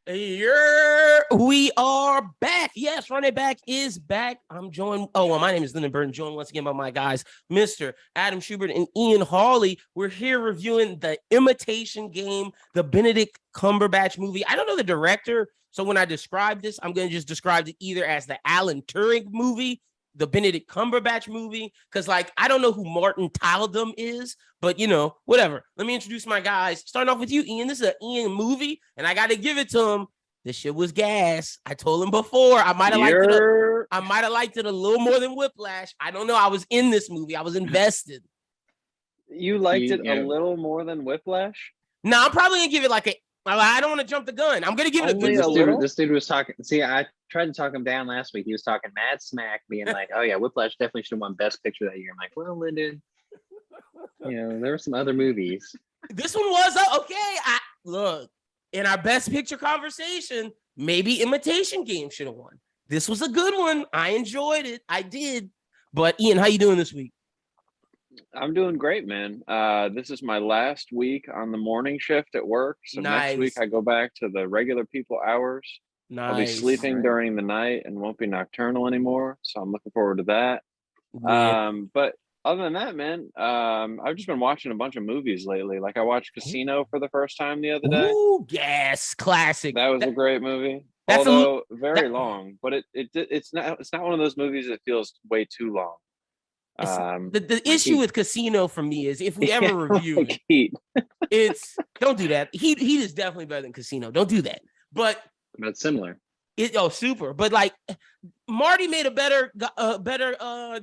We are back. Yes, Run It Back is back. I'm joined. My name is Lyndon Burton, joined once again by my guys, Mr. Adam Schubert and Ian Hawley. We're here reviewing the Imitation Game, the Benedict Cumberbatch movie. I don't know the director, so when I describe this, I'm going to just describe it either as the Alan Turing movie, the Benedict Cumberbatch movie, because I don't know who Martin Tyldum is, but whatever. Let me introduce my guys. Starting off with you, Ian. This is an Ian movie, and I got to give it to him. This shit was gas. I told him before. I might have liked it a little more than Whiplash. I don't know. I was in this movie. I was invested. You liked it a little more than Whiplash? No, I'm probably gonna give it I don't want to jump the gun. I'm gonna give it a good. This dude was talking. See, I tried to talk him down last week. He was talking mad smack, being like, "Oh yeah, Whiplash definitely should have won Best Picture that year." I'm like, "Well, Lyndon, there were some other movies." This one was okay. Look. In our Best Picture conversation, maybe Imitation Game should have won. This was a good one. I enjoyed it. I did. But Ian, how you doing this week? I'm doing great, man. This is my last week on the morning shift at work. So next week I go back to the regular people hours. Nice. I'll be sleeping during the night and won't be nocturnal anymore. So I'm looking forward to that. Yeah. But other than that, man, I've just been watching a bunch of movies lately. Like I watched Casino for the first time the other day. Ooh, yes, classic. That was a great movie. Although very long, but it's not one of those movies that feels way too long. The issue with Casino for me is if we ever review Heat, don't do that. Heat is definitely better than Casino. Don't do that. But similar. Super. But Marty made a better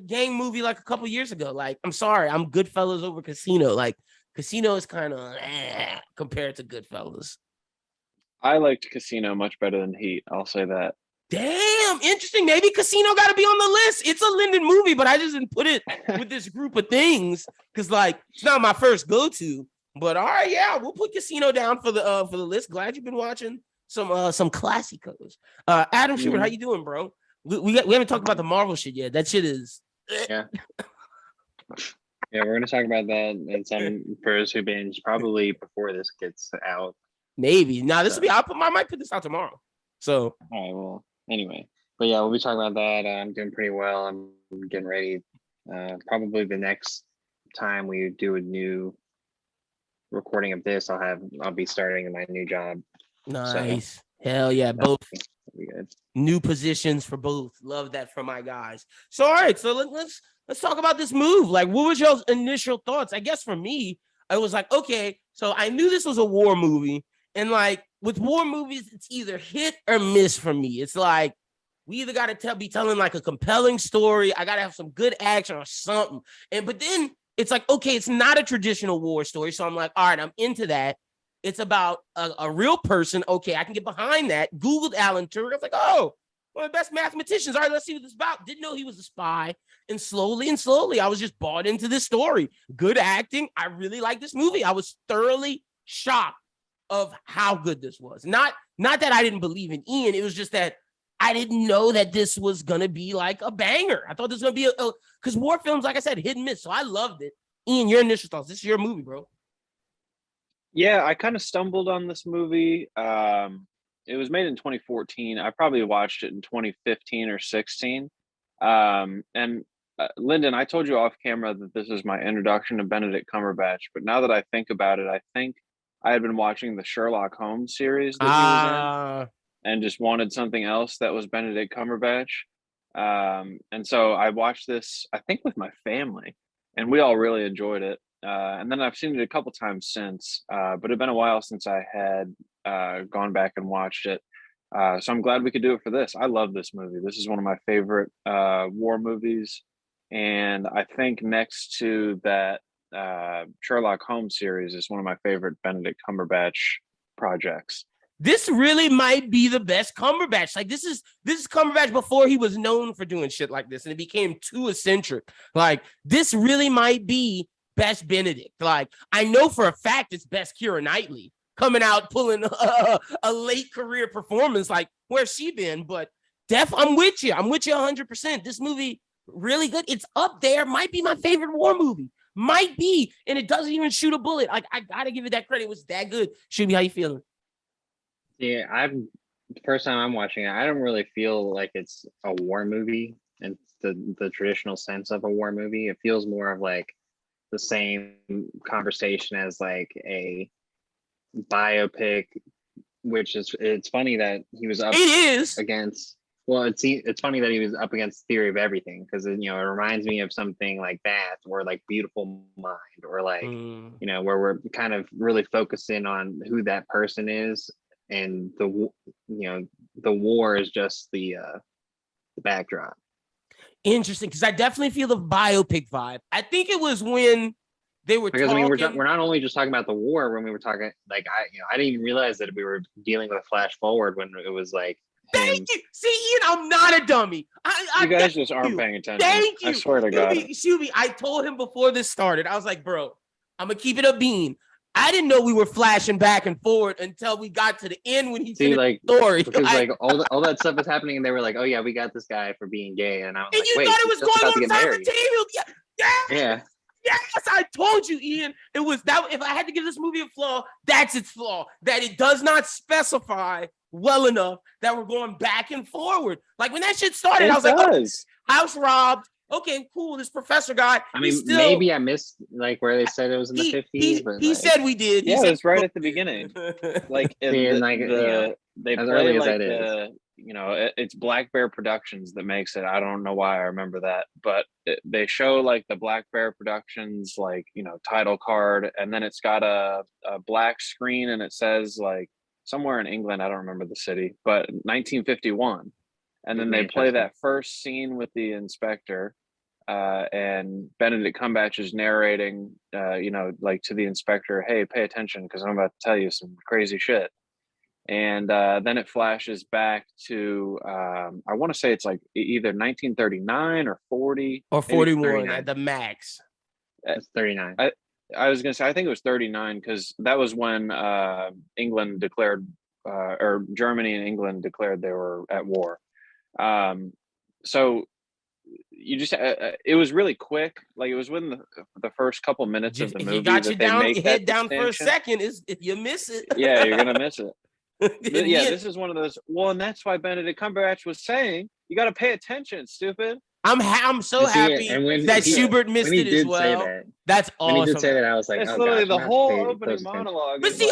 gang movie a couple years ago. I'm sorry, I'm Goodfellas over Casino. Casino is kind of compared to Goodfellas. I liked Casino much better than Heat. I'll say that. Damn, interesting. Maybe Casino got to be on the list. It's a Lyndon movie, but I just didn't put it with this group of things because it's not my first go-to. But all right, yeah, we'll put Casino down for the list. Glad you've been watching some classicos. Adam Schubert, how you doing, bro? We haven't talked about the Marvel shit yet. That shit is yeah. Yeah, we're gonna talk about that in some pros who binge probably before this gets out. Maybe. Now this will be. I might put this out tomorrow. So. All right. Well, anyway, but yeah, we'll be talking about that. I'm doing pretty well. I'm getting ready. Probably the next time we do a new recording of this, I'll be starting my new job. Nice. So, hell yeah, both be good. New positions for both. Love that from my guys. So all right, so let's talk about this move. What was your initial thoughts? I guess for me, I was okay, so I knew this was a war movie, and with war movies, it's either hit or miss for me. It's we either got to be telling a compelling story, I got to have some good action or something, but then it's okay, it's not a traditional war story, so I'm all right, I'm into that. It's about a real person. Okay, I can get behind that. Googled Alan Turing. I was oh, one of the best mathematicians. All right, let's see what this is about. Didn't know he was a spy. And slowly, I was just bought into this story. Good acting. I really like this movie. I was thoroughly shocked of how good this was. Not that I didn't believe in Ian. It was just that I didn't know that this was going to be a banger. I thought this was going to be because war films, like I said, hit and miss. So I loved it. Ian, your initial thoughts. This is your movie, bro. Yeah, I kind of stumbled on this movie. It was made in 2014. I probably watched it in 2015 or 16. Lyndon, I told you off camera that this is my introduction to Benedict Cumberbatch. But now that I think about it, I think I had been watching the Sherlock Holmes series that he was in and just wanted something else that was Benedict Cumberbatch. And so I watched this, I think, with my family, and we all really enjoyed it. And then I've seen it a couple times since, but it'd been a while since I had gone back and watched it. So I'm glad we could do it for this. I love this movie. This is one of my favorite war movies. And I think next to that Sherlock Holmes series is one of my favorite Benedict Cumberbatch projects. This really might be the best Cumberbatch. This is Cumberbatch before he was known for doing shit like this and it became too eccentric. This really might be best Benedict. I know for a fact it's best Keira Knightley coming out pulling a late career performance. Where's she been? But I'm with you 100%. This movie really good. It's up there. Might be my favorite war movie. Might be, and it doesn't even shoot a bullet. I gotta give it that credit. It was that good. Shuby, how you feeling? Yeah, the first time I'm watching it, I don't really feel like it's a war movie in the traditional sense of a war movie. It feels more of like the same conversation as like a biopic, which is it's funny that he was up against. Well, it's funny that he was up against Theory of Everything because it reminds me of something like that, or like Beautiful Mind, or like where we're kind of really focusing on who that person is, and the war is just the backdrop. Interesting, because I definitely feel the biopic vibe. I think it was when they were talking. We're not only just talking about the war when we were talking. Like I didn't even realize that we were dealing with a flash forward when it was like. Thank you. See, Ian, I'm not a dummy. You guys just aren't paying attention. Thank you. I swear to God. Shuby, I told him before this started. I was like, bro, I'm gonna keep it a bean. I didn't know we were flashing back and forward until we got to the end when he finished the story. Because all that stuff was happening, and they were like, "Oh yeah, we got this guy for being gay," and I was like, "Wait, thought it was going on simultaneously?" Yeah. Yes, I told you, Ian. It was that. If I had to give this movie a flaw, that's its flaw. That it does not specify well enough that we're going back and forward. Like when that shit started, I was like, oh, house robbed. Okay, cool. This professor guy. I mean, maybe I missed like where they said it was in the 50s. But he said we did. Yeah, it was right at the beginning. Like they play like it's Black Bear Productions that makes it. I don't know why I remember that, but they show like the Black Bear Productions title card, and then it's got a black screen, and it says like somewhere in England, I don't remember the city, but 1951. And then they play that first scene with the inspector, and Benedict Cumberbatch is narrating, like to the inspector, "Hey, pay attention because I'm about to tell you some crazy shit." And then it flashes back to, I want to say it's like either 1939 or 40 or 41 at the max. It's 39. I was gonna say I think it was 39 because that was when England declared, or Germany and England declared they were at war. So you just it was really quick. Like it was within the first couple minutes of the movie. You got you down, your head down for a second. If you miss it, yeah, you're gonna miss it. Yeah, this is one of those. Well, and that's why Benedict Cumberbatch was saying you got to pay attention, stupid. I'm so happy that Schubert missed it as well. That's awesome. When he did say that, I was like, it's literally the whole opening monologue. But see,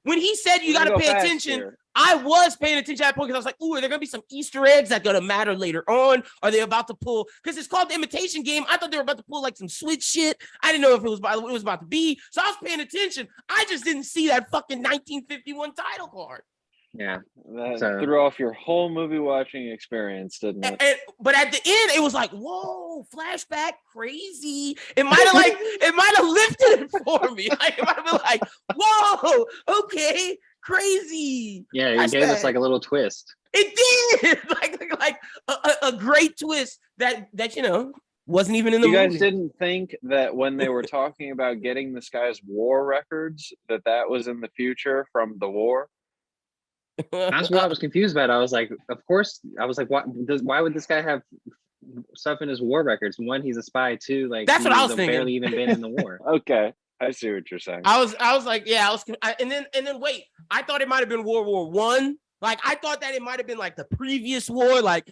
when he said you got to pay attention, I was paying attention at that point because I was like, ooh, are there going to be some Easter eggs that going to matter later on? Are they about to pull? Because it's called the Imitation Game. I thought they were about to pull like some Switch shit. I didn't know if it was what it was about to be. So I was paying attention. I just didn't see that fucking 1951 title card. Yeah. That threw off your whole movie watching experience, didn't it? But at the end, it was like, whoa, flashback, crazy. It might have lifted it for me. Like, it might have been like, whoa, okay, crazy. Yeah, it gave us like a little twist. It did. like a great twist that wasn't even in the movie. You guys didn't think that when they were talking about getting this guy's war records, that was in the future from the war? That's what I was confused about. I was like, of course. I was like, why would this guy have stuff in his war records? One, he's a spy. Two, like that's what I was thinking. Barely even been in the war. Okay, I see what you're saying. I was like, yeah, and then wait, I thought it might have been World War One. Like I thought that it might have been like the previous war. Like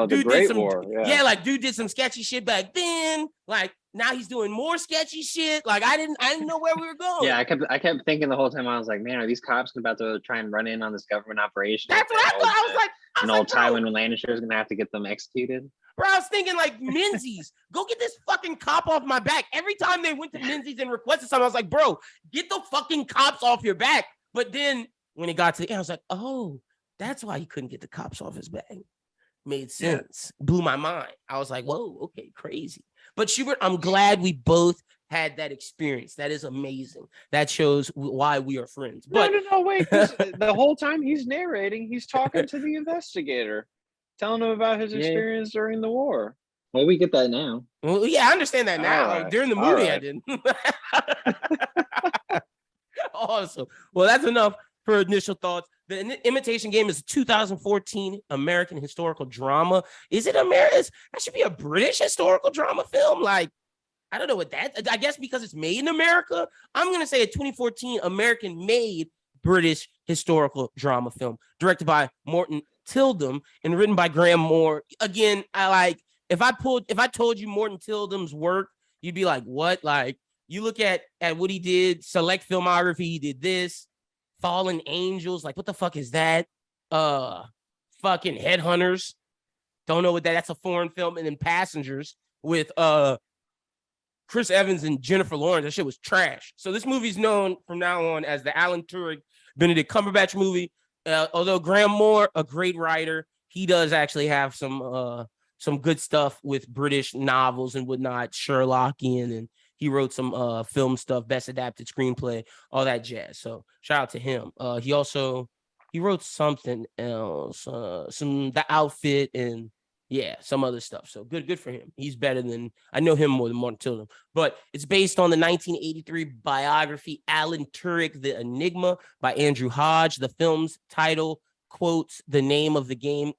dude did some war. Yeah, like dude did some sketchy shit back then. Like now he's doing more sketchy shit. Like I didn't know where we were going. Yeah, I kept thinking the whole time. I was like, man, are these cops about to try and run in on this government operation? That's what I thought. I was like, Tywin Lannister is gonna have to get them executed. Bro, I was thinking like Menzies, go get this fucking cop off my back. Every time they went to Menzies and requested something, I was like, bro, get the fucking cops off your back. But then when it got to the end, I was like, oh, that's why he couldn't get the cops off his back. Made sense. Yeah. Blew my mind. I was like, whoa, okay, crazy. But Schubert, I'm glad we both had that experience. That is amazing. That shows why we are friends. But no, wait. The whole time he's narrating, he's talking to the investigator, telling him about his experience during the war. Well, we get that now. Well, yeah, I understand that now. Right. During the movie, I didn't. Awesome. Well, that's enough for initial thoughts. The Imitation Game is a 2014 American historical drama. Is it American? That should be a British historical drama film. Like, I don't know what that. I guess because it's made in America. I'm gonna say a 2014 American-made British historical drama film, directed by Morton Tildum and written by Graham Moore. Again, if I told you Morton Tildum's work, you'd be like, what? Like, you look at what he did, select filmography, he did this, Fallen Angels, like what the fuck is that? Fucking Headhunters. Don't know what that's a foreign film. And then Passengers with Chris Evans and Jennifer Lawrence. That shit was trash. So this movie's known from now on as the Alan Turing, Benedict Cumberbatch movie. Although Graham Moore, a great writer, he does actually have some good stuff with British novels and whatnot, Sherlockian, and he wrote some film stuff, best adapted screenplay, all that jazz. So shout out to him. He wrote something else, The Outfit, and some other stuff. So good for him. He's better than, I know him more than Martin Tildum. But it's based on the 1983 biography Alan Turing, The Enigma by Andrew Hodge. The film's title quotes the name of the game,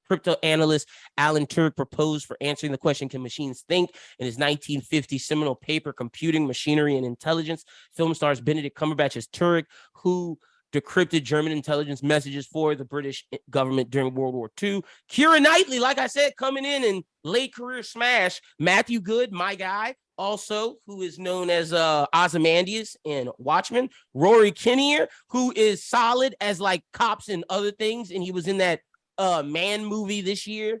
crypto analyst Alan Turing proposed for answering the question, can machines think? In his 1950 seminal paper, Computing, Machinery, and Intelligence. Film stars Benedict Cumberbatch as Turing, who decrypted German intelligence messages for the British government during World War II. Keira Knightley, like I said, coming in and late career smash. Matthew Good, my guy, also, who is known as Ozymandias in Watchmen. Rory Kinnear, who is solid as like cops and other things, and he was in that Man movie this year.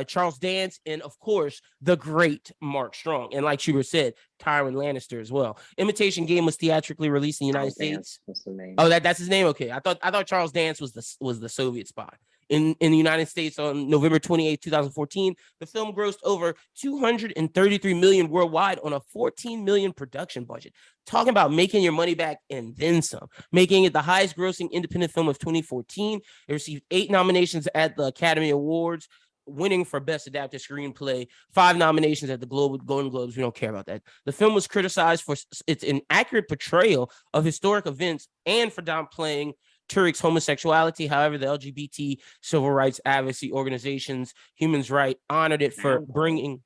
Charles Dance, and of course the great Mark Strong, and like Schubert said, Tywin Lannister as well. Imitation Game was theatrically released in the United States. That's the name. Oh, that's his name. Okay, I thought Charles Dance was the Soviet spy. In the United States on November 28, 2014, the film grossed over $233 million worldwide on a $14 million production budget. Talking about making your money back and then some, making it the highest grossing independent film of 2014. It received 8 nominations at the Academy Awards, winning for Best Adapted Screenplay, 5 nominations at the Golden Globes. We don't care about that. The film was criticized for its inaccurate portrayal of historic events and for downplaying Turing's homosexuality. However, the LGBT civil rights advocacy organizations, Human Rights, honored it for bringing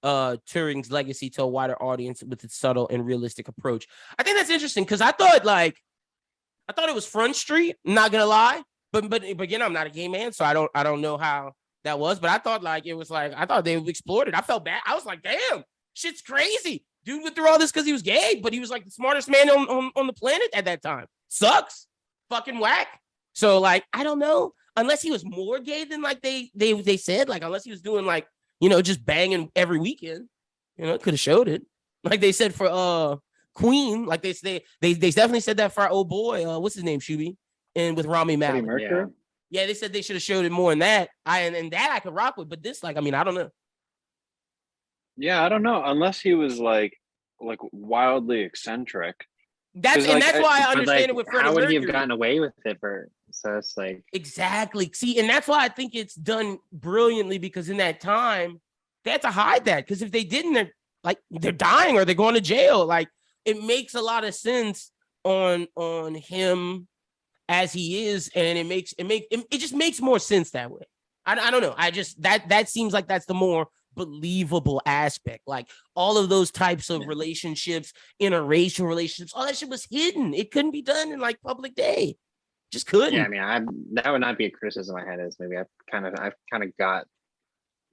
Turing's legacy to a wider audience with its subtle and realistic approach. I think that's interesting because I thought it was Front Street. I'm not gonna lie, but again, I'm not a gay man, so I don't know how that was, but I thought I thought they explored it. I felt bad. I was like, damn, shit's crazy. Dude went through all this because he was gay, but he was like the smartest man on the planet at that time. Sucks. Fucking whack. So like, I don't know. Unless he was more gay than like they said, like unless he was doing like, just banging every weekend, it could have showed it. Like they said for Queen, like they definitely said that for our old boy, what's his name, Shuby? And with Rami Malek. Yeah, they said they should have showed it more than that. And that I could rock with, but this, I don't know. Yeah, I don't know. Unless he was like wildly eccentric. That's why I understand it with Freddie Mercury. How would he have gotten away with it so it's like exactly. See, and that's why I think it's done brilliantly, because in that time they had to hide that. Because if they didn't, they're dying or they're going to jail. Like it makes a lot of sense on him as he is, and it just makes more sense that way. I don't know. I just that seems like that's the more believable aspect. Like all of those types of relationships, interracial relationships, all that shit was hidden. It couldn't be done in like public day. Just couldn't. Yeah, I mean, that would not be a criticism I had. Is maybe I've kind of got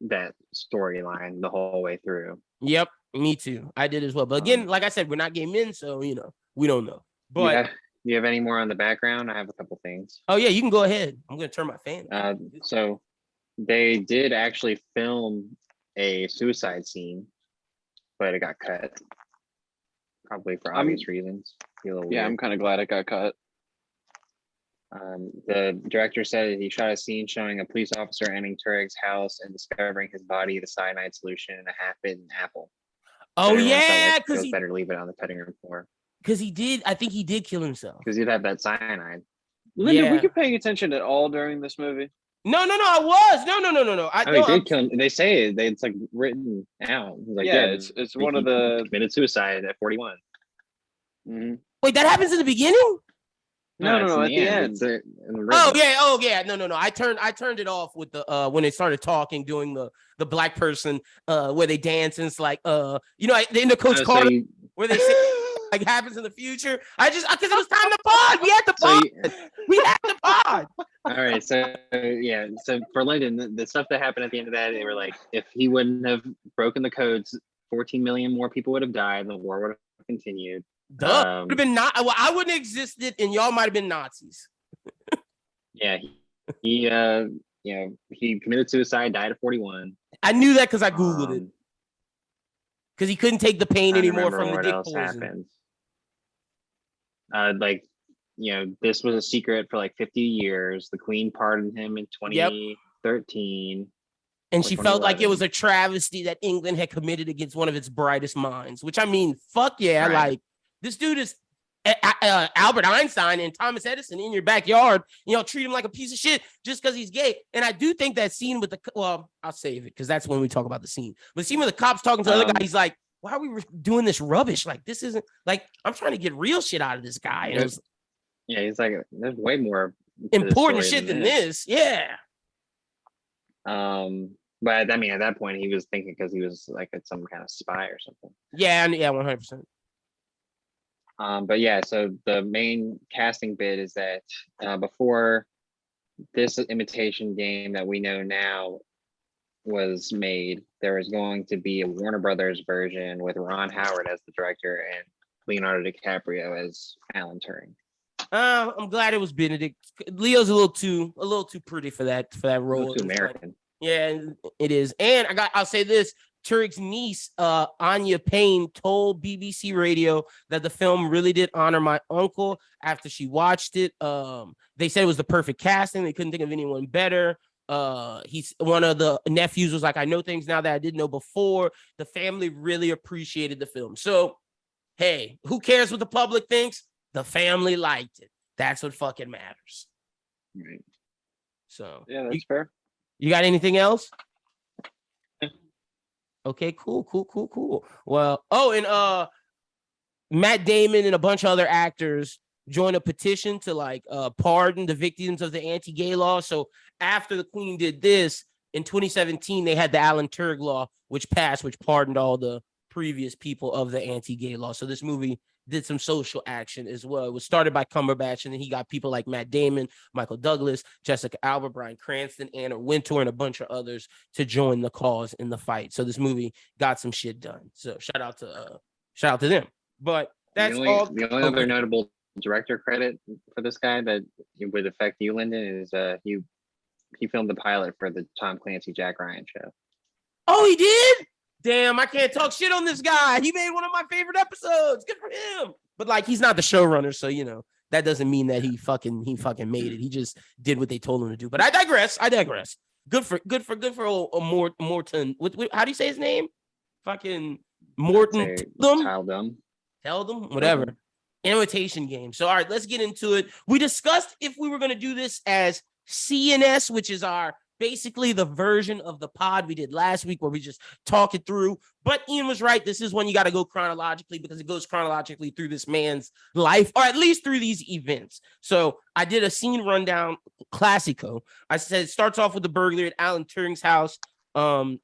that storyline the whole way through. Yep, me too. I did as well. But again, like I said, we're not gay men, so we don't know. But you have any more on the background? I have a couple things. Oh yeah, you can go ahead. I'm gonna turn my fan. So they did actually film a suicide scene, but it got cut. Probably for obvious reasons. I'm kind of glad it got cut. The director said he shot a scene showing a police officer entering Turing's house and discovering his body, the cyanide solution, in a half-eaten apple. Oh yeah, because it was better to leave it on the cutting room floor. Because I think he did kill himself. Because he'd have that cyanide. Linda, were you paying attention at all during this movie? No, I was. No. He did kill him. They say it's like written out. Like, it's one of the committed suicide at 41. Mm-hmm. Wait, that happens in the beginning? No, at the end. Oh yeah. No. I turned it off with the when they started talking, doing the black person where they dance, and it's like in the Coach Carter where they say like happens in the future. Because it was time to pod. We had to pod. We had to pod. All right, so yeah, so for Lyndon, the stuff that happened at the end of that, they were like, if he wouldn't have broken the codes, 14 million more people would have died, and the war would have continued. Duh, would have been not. Well, I wouldn't have existed, and y'all might have been Nazis. Yeah, he he committed suicide, died at 41. I knew that because I googled it. Because he couldn't take the pain anymore from the dick poison. This was a secret for like 50 years. The Queen pardoned him in 2013. And she felt like it was a travesty that England had committed against one of its brightest minds, which I mean, fuck yeah. Right. Like, this dude is Albert Einstein and Thomas Edison in your backyard, treat him like a piece of shit just because he's gay. And I do think that scene with I'll save it because that's when we talk about the scene. But the scene with the cops talking to the other guy, he's like, why are we doing this rubbish? Like, this isn't like, I'm trying to get real shit out of this guy. And he's like, there's way more important shit than this. Yeah. But I mean, at that point, he was thinking because he was like some kind of spy or something. Yeah, 100%. But yeah, so the main casting bit is that before this Imitation Game that we know now was made, there was going to be a Warner Brothers version with Ron Howard as the director and Leonardo DiCaprio as Alan Turing. I'm glad it was Benedict. Leo's a little too pretty for that role. Too American. Yeah, it is. And I'll say this. Turing's niece, Anya Payne, told BBC Radio that the film really did honor my uncle after she watched it. They said it was the perfect casting. They couldn't think of anyone better. He's one of the nephews was like, I know things now that I didn't know before. The family really appreciated the film. So, hey, who cares what the public thinks? The family liked it. That's what fucking matters. Right. So yeah, that's fair. You got anything else? Okay, cool. Well, and Matt Damon and a bunch of other actors joined a petition to pardon the victims of the anti-gay law. So after the Queen did this in 2017, they had the Alan Turing law, which passed, which pardoned all the previous people of the anti-gay law. So this movie did some social action as well. It was started by Cumberbatch, and then he got people like Matt Damon, Michael Douglas, Jessica Alba, Bryan Cranston, Anna Wintour, and a bunch of others to join the cause in the fight. So this movie got some shit done. So shout out to them. But that's all. The only other notable director credit for this guy that would affect you, Lyndon, is he filmed the pilot for the Tom Clancy Jack Ryan show. Oh, he did? Damn, I can't talk shit on this guy. He made one of my favorite episodes. Good for him. But he's not the showrunner, so that doesn't mean that he fucking made it. He just did what they told him to do. But I digress. Good for Morton. How do you say his name? Fucking Morton. Tell them, whatever. Imitation Game. So all right, let's get into it. We discussed if we were going to do this as CNS, which is our basically the version of the pod we did last week where we just talk it through. But Ian was right. This is when you got to go chronologically because it goes chronologically through this man's life, or at least through these events. So I did a scene rundown, classico. I said it starts off with the burglary at Alan Turing's house.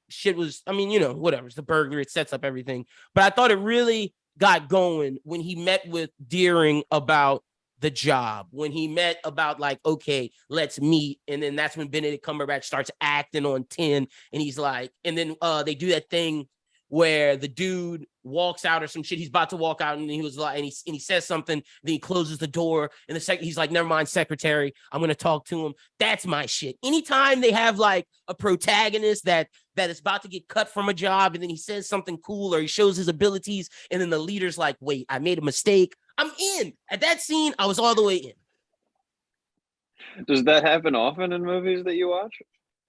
Shit was, whatever. It's the burglary. It sets up everything. But I thought it really got going when he met with Deering about the job, when he met about okay, let's meet. And then that's when Benedict Cumberbatch starts acting on 10. And he's like, and then they do that thing where the dude walks out or some shit. He's about to walk out and he was like, and he says something. Then he closes the door and he's like, never mind, secretary, I'm going to talk to him. That's my shit. Anytime they have a protagonist that is about to get cut from a job and then he says something cool or he shows his abilities. And then the leader's like, wait, I made a mistake. I'm in. At that scene, I was all the way in. Does that happen often in movies that you watch?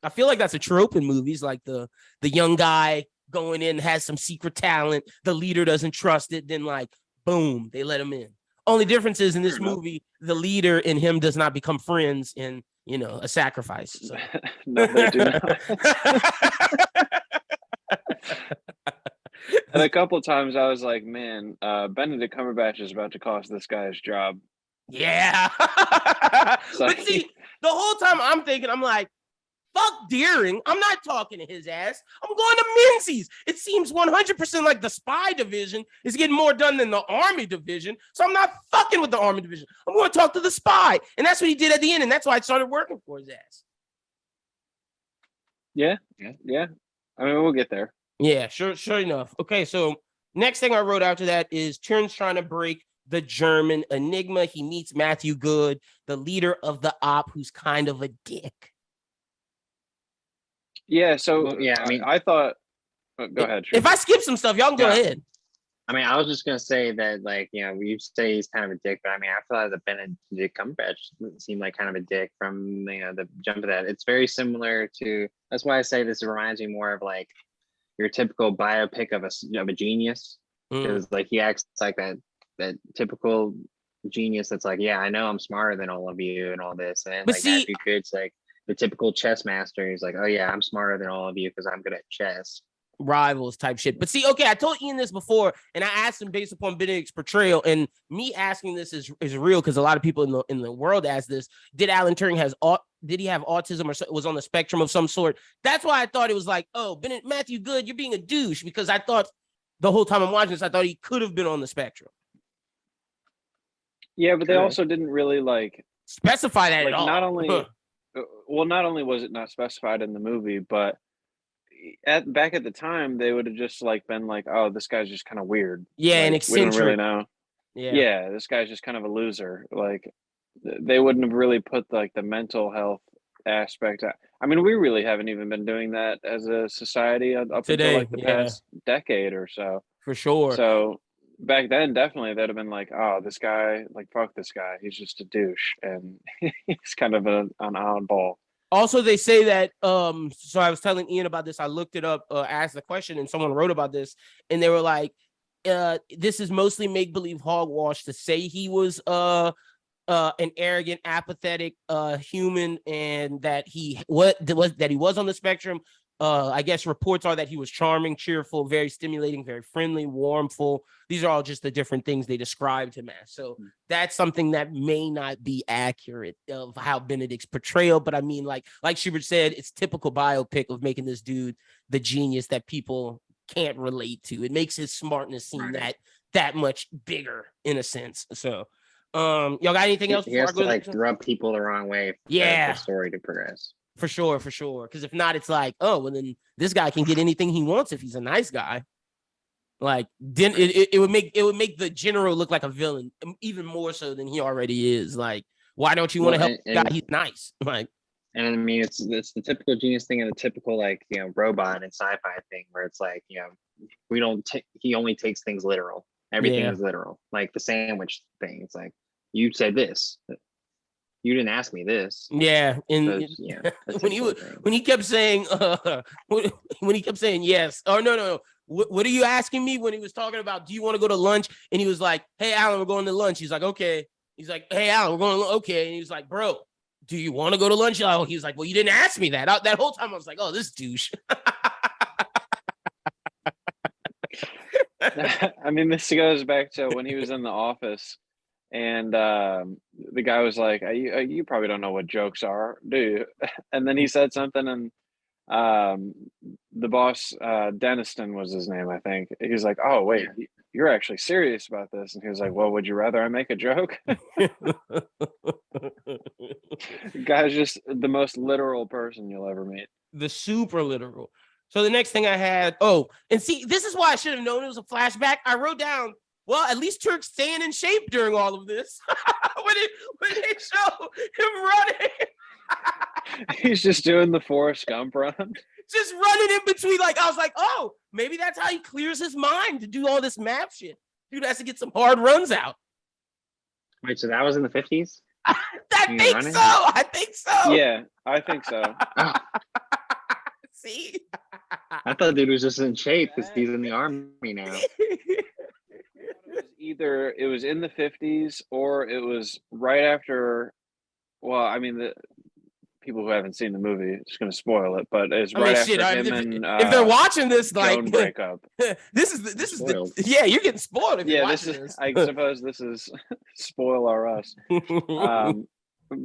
I feel like that's a trope in movies, like the young guy going in has some secret talent. The leader doesn't trust it. Then boom, they let him in. Only difference is in this movie, the leader and him does not become friends in, a sacrifice. So. No, they do not. And a couple of times I was like, man, Benedict Cumberbatch is about to cost this guy's job. Yeah. But see, the whole time I'm thinking, I'm like, Fuck Deering. I'm not talking to his ass. I'm going to Menzies. It seems 100% like the spy division is getting more done than the army division. So I'm not fucking with the army division. I'm going to talk to the spy. And that's what he did at the end. And that's why I started working for his ass. Yeah. I mean, we'll get there. Yeah, sure enough. Okay, so next thing I wrote after that is Turing's trying to break the German enigma. He meets Matthew Good, the leader of the op, who's kind of a dick. Yeah, so Well, yeah, I mean, I thought. Go ahead. If I skip some stuff, y'all can go ahead. I mean, I was just gonna say that, like, you know, you say he's kind of a dick, but I mean, I thought that Benedict Cumberbatch seemed like kind of a dick from, you know, the jump of that. It's very similar to. That's why I say this reminds me more of like your typical biopic of a genius, because like he acts like that typical genius that's like, yeah, I know I'm smarter than all of you and all this, and But like see- Matthew Good's like the typical chess master. He's like, oh yeah, I'm smarter than all of you because I'm good at chess. Rivals type shit. But see, okay, I told Ian this before, and I asked him based upon Benedict's portrayal, and me asking this is real because a lot of people in the world ask this. Did Alan Turing did he have autism or was on the spectrum of some sort? That's why I thought it was like, oh, Matthew Good, you're being a douche, because I thought the whole time I'm watching this, I thought he could have been on the spectrum. Yeah, but they also didn't really like specify that at all. Not only was it not specified in the movie, but back at the time, they would have just like been like, "Oh, this guy's just kind of weird." Yeah, like, and eccentric. We don't really know. Yeah, this guy's just kind of a loser. Like, they wouldn't have really put like the mental health aspect. I mean, we really haven't even been doing that as a society up until like the past decade or so. For sure. So back then, definitely they'd have been like, "Oh, this guy, like, fuck this guy. He's just a douche, and he's kind of an oddball." Also, they say that, so I was telling Ian about this. I looked it up, asked the question, and someone wrote about this, and they were like, this is mostly make-believe hogwash to say he was an arrogant, apathetic human, and that he was on the spectrum. I guess reports are that he was charming, cheerful, very stimulating, very friendly, warmful. These are all just the different things they described him as. So that's something that may not be accurate of how Benedict's portrayal. But I mean, like Schubert said, it's typical biopic of making this dude the genius that people can't relate to. It makes his smartness seem that much bigger in a sense. So y'all got anything else? He has to like rub people the wrong way for the story to progress. For sure. Because if not, it's like, oh, well, then this guy can get anything he wants if he's a nice guy. Like, then it would make the general look like a villain even more so than he already is. Like, why don't you want to help the guy? He's nice. Like, and I mean, it's the typical genius thing and the typical, like, you know, robot and sci-fi thing where it's like, you know, he only takes things literal. Everything is literal. Like the sandwich thing. It's like, you said this. You didn't ask me this. Yeah, and when he kept saying yes or no, what are you asking me? When he was talking about, do you want to go to lunch? And he was like, hey Alan, we're going to lunch. He's like, okay. He's like, hey Alan, we're going to okay. And he was like, bro, do you want to go to lunch? Oh, he was like, well, you didn't ask me that. That whole time I was like, oh, this douche. I mean, this goes back to when he was in the office. And the guy was like, you probably don't know what jokes are, do you? And then he said something, and the boss, Deniston was his name, I think. He was like, oh, wait, you're actually serious about this? And he was like, well, would you rather I make a joke? Guy's just the most literal person you'll ever meet. The super literal. So the next thing I had, and see, this is why I should have known it was a flashback. I wrote down, well, at least Turk's staying in shape during all of this. when they show him running. He's just doing the Forrest Gump run. Just running in between. Like, I was like, oh, maybe that's how he clears his mind to do all this map shit. Dude has to get some hard runs out. Wait, so that was in the 50s? I think so. Yeah, I think so. See? I thought dude was just in shape because he's in the army now. Either it was in the 50s or it was right after. Well, I mean, the people who haven't seen the movie, it's going to spoil it, but it's right after him and if they're watching this, like, break up. this is you're getting spoiled. If you're this. I suppose this is spoil or us.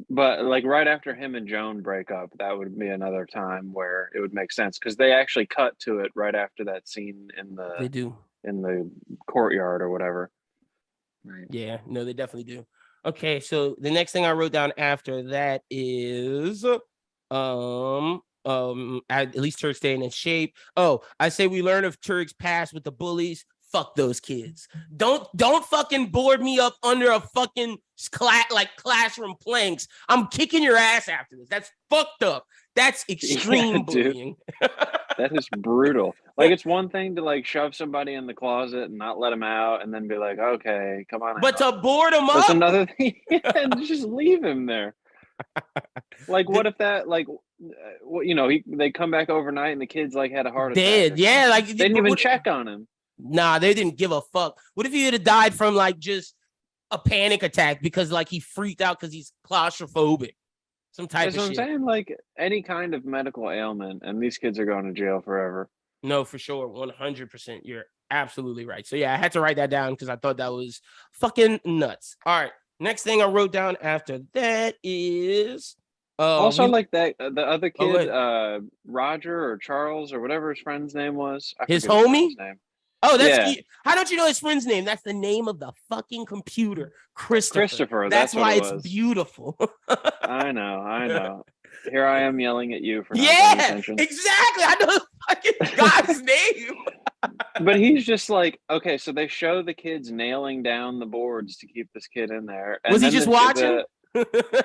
But like right after him and Joan break up, that would be another time where it would make sense because they actually cut to it right after that scene They do. in the courtyard or wwhatever. Right. Yeah, no, they definitely do. Okay, so the next thing I wrote down after that is at least Turk staying in shape. Oh, I say we learn of Turk's past with the bullies. Fuck those kids. Don't fucking board me up under a fucking classroom planks. I'm kicking your ass after this. That's fucked up. That's extreme bullying. That is brutal. Like, it's one thing to like shove somebody in the closet and not let them out and then be like, okay, come on but out. to board him up, that's another thing. And just leave him there. Like, what if that, like, they come back overnight and the kid's like had a heart attack. Dead. Yeah, like they didn't even check on him. Nah, they didn't give a fuck. What if he would have died from like just a panic attack because like he freaked out because he's claustrophobic? Some type That's of what shit. I'm saying, like any kind of medical ailment, and these kids are going to jail forever. No, for sure, 100%. You're absolutely right. So yeah, I had to write that down because I thought that was fucking nuts. All right, next thing I wrote down after that is also like that the other kid, Roger or Charles or whatever his friend's name was. His homie? His name. Oh, that's how don't you know his friend's name? That's the name of the fucking computer, Christopher. That's why it's beautiful. I know. Here I am yelling at you for not paying attention. Exactly. I know the fucking guy's name. But he's just like, okay, so they show the kids nailing down the boards to keep this kid in there. And was he just watching?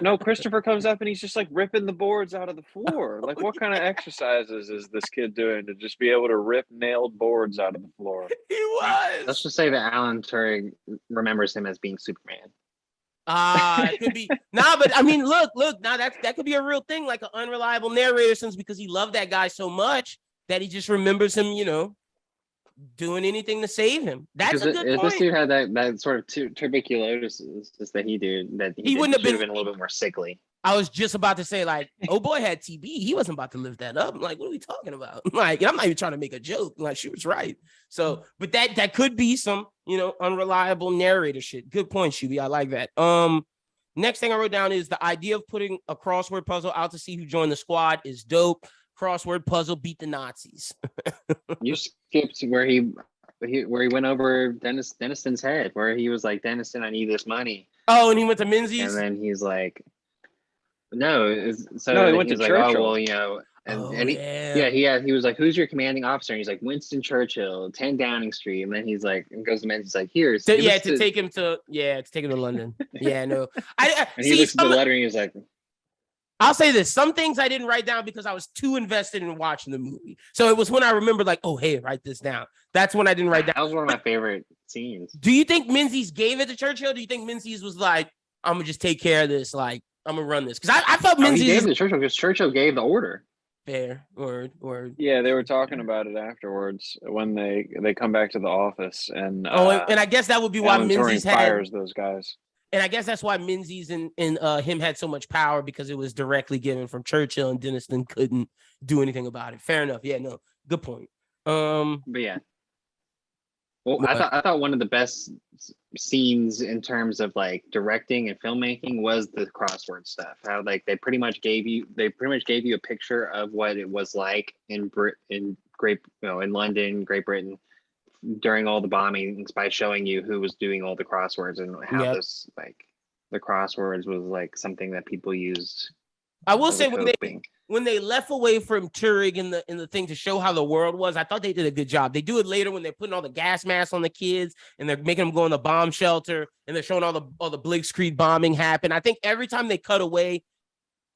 No, Christopher comes up and he's just like ripping the boards out of the floor. Like, what kind of exercises is this kid doing to just be able to rip nailed boards out of the floor? He was. Let's just say that Alan Turing remembers him as being Superman. It could be. Nah, but I mean, look. Now that could be a real thing, like an unreliable narrator, since because he loved that guy so much that he just remembers him, doing anything to save him. That's a good point. If this dude had that sort of tuberculosis that he did, that he wouldn't have been a little bit more sickly. I was just about to say, like, oh boy had TB. He wasn't about to live that up. I'm like, what are we talking about? Like, I'm not even trying to make a joke. Like, she was right. So, but that could be some, unreliable narrator shit. Good point, Shuby. I like that. Next thing I wrote down is the idea of putting a crossword puzzle out to see who joined the squad is dope. Crossword puzzle beat the Nazis. You skipped where he went over Deniston's head, where he was like, Deniston, I need this money. Oh, and he went to Menzies? And then he's like, no. He went to Churchill. Like, oh, well, he was like, who's your commanding officer? And he's like, Winston Churchill, 10 Downing Street. And then he's like, goes to Menzies, like, here's to take him to London. Yeah, no. And he looks at the letter and he's like, I'll say this. Some things I didn't write down because I was too invested in watching the movie. So it was when I remembered, like, oh, hey, write this down. That's when I didn't write down. That was one of my favorite scenes. Do you think Menzies gave it to Churchill? Do you think Menzies was like, I'm going to just take care of this? Like, I'm going to run this? Because I felt Menzies... He gave it to Churchill because Churchill gave the order. Fair. Word. Yeah, they were talking about it afterwards when they come back to the office. And and I guess that would be why Alan Menzies Turing fires those guys. And I guess that's why Menzies and him had so much power, because it was directly given from Churchill, and Deniston couldn't do anything about it. Fair enough. Yeah, no, good point. But yeah. Well, I thought one of the best scenes in terms of like directing and filmmaking was the crossword stuff. How like they pretty much gave you a picture of what it was like in London, Great Britain, during all the bombings by showing you who was doing all the crosswords and how this like the crosswords was like something that people used. I will say when they left away from Turing in the thing to show how the world was, I thought they did a good job. They do it later when they're putting all the gas masks on the kids and they're making them go in the bomb shelter and they're showing all the Blitzkrieg bombing happen. I think every time they cut away,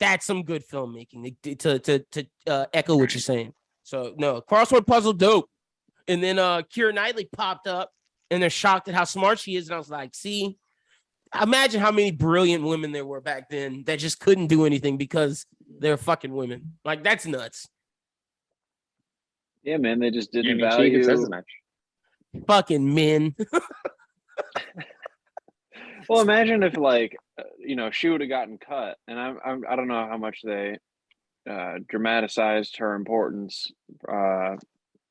that's some good filmmaking to echo what you're saying. So no, crossword puzzle, dope. And then Keira Knightley popped up and they're shocked at how smart she is. And I was like, see, imagine how many brilliant women there were back then that just couldn't do anything because they're fucking women. Like, that's nuts. Yeah, man, they just didn't value as much. Fucking men. Well, imagine if like, she would have gotten cut. And I don't know how much they dramatized her importance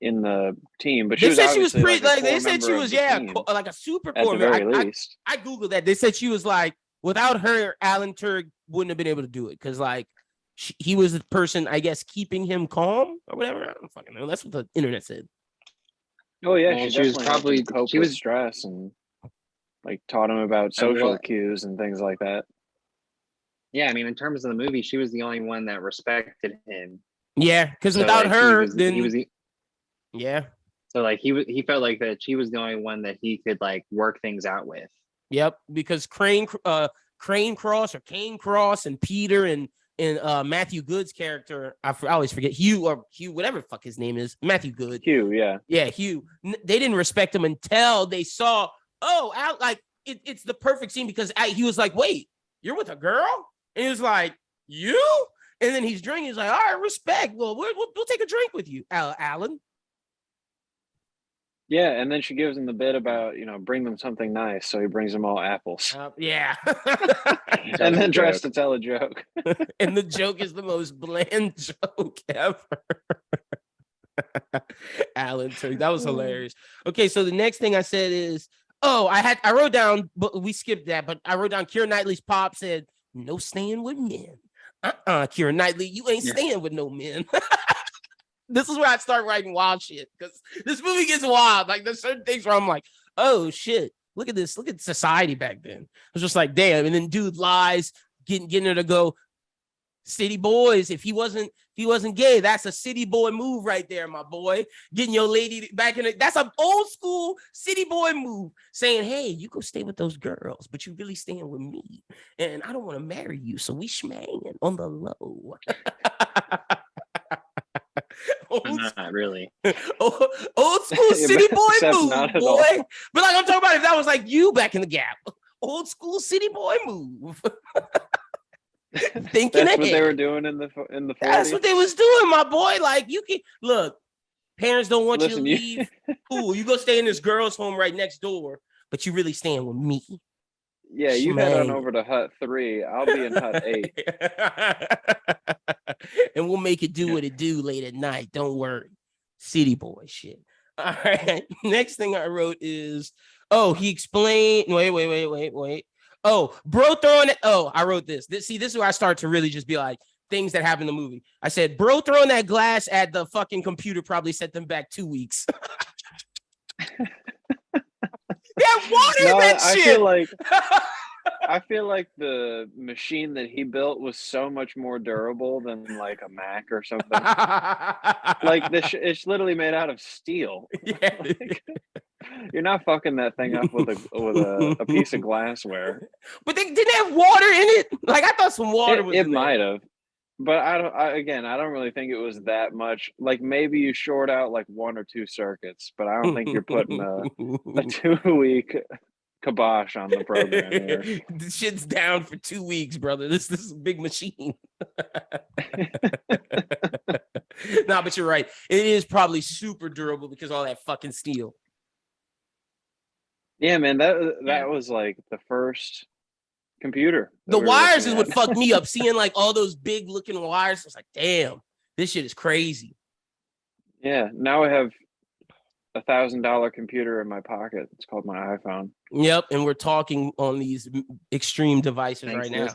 in the team, but they said she was pretty. Like they said she was, like a super core. At the very least, I googled that. They said she was like without her, Alan Turing wouldn't have been able to do it because like he was the person, I guess, keeping him calm or whatever. I don't fucking know. That's what the internet said. Oh yeah, Well, she was probably cope with stress and like taught him about social cues and things like that. Yeah, I mean, in terms of the movie, she was the only one that respected him. Yeah, because without her, then he was yeah. So like he felt like that she was the only one that he could like work things out with. Yep, because Crane Cross or Kane Cross and Peter and Matthew Good's character, I always forget Hugh, whatever the fuck his name is, Matthew Good. Hugh, yeah, Hugh. They didn't respect him until they saw, it's the perfect scene because he was like, wait, you're with a girl? And he was like, you? And then he's drinking. He's like, all right, respect. Well, we'll take a drink with you, Alan. Yeah, and then she gives him the bit about, bring them something nice. So he brings them all apples. Yeah. And then tries to tell a joke. And the joke is the most bland joke ever. Alan Turing. That was hilarious. Okay, so the next thing I said is, I wrote down, but we skipped that, but I wrote down Keira Knightley's pop said, no staying with men. Keira Knightley, you ain't staying with no men. This is where I start writing wild shit because this movie gets wild. Like there's certain things where I'm like, oh shit, look at this. Look at society back then. It was just like, damn. And then dude lies, getting her to go, city boys. If he wasn't gay, that's a city boy move right there, my boy. Getting your lady back in it. That's an old school city boy move. Saying, hey, you go stay with those girls, but you really staying with me. And I don't want to marry you. So we schmanging on the low. Not really. Old school city boy move, boy. But like I'm talking about if that was like you back in the Gap. Old school city boy move. Thinking that's what they were doing in the 40s. That's what they was doing, my boy. Like you can look, parents don't want you to leave. Cool, you go stay in this girl's home right next door, but you really staying with me. Yeah, you head on over to Hut 3. I'll be in Hut 8. And we'll make it do what it do late at night. Don't worry. City boy shit. All right. Next thing I wrote is, he explained. Wait. Oh, bro throwing it. Oh, I wrote this. This is where I start to really just be like things that happen in the movie. I said, bro throwing that glass at the fucking computer probably set them back 2 weeks. Yeah, water that shit. I feel like the machine that he built was so much more durable than like a Mac or something. Like it's literally made out of steel. Yeah. You're not fucking that thing up with a piece of glassware. But they didn't have water in it. Like I thought some water was. It might have. But I don't really think it was that much. Like maybe you short out like 1 or 2 circuits, but I don't think you're putting a 2-week kibosh on the program here. The shit's down for 2 weeks, brother. This is a big machine. No, but you're right. It is probably super durable because all that fucking steel. Yeah, man, that was like the first computer. The wires is what fucked me up. Seeing like all those big looking wires, I was like, damn, this shit is crazy. Yeah, now I have $1,000 computer in my pocket. It's called my iPhone. Yep, and we're talking on these extreme devices right now.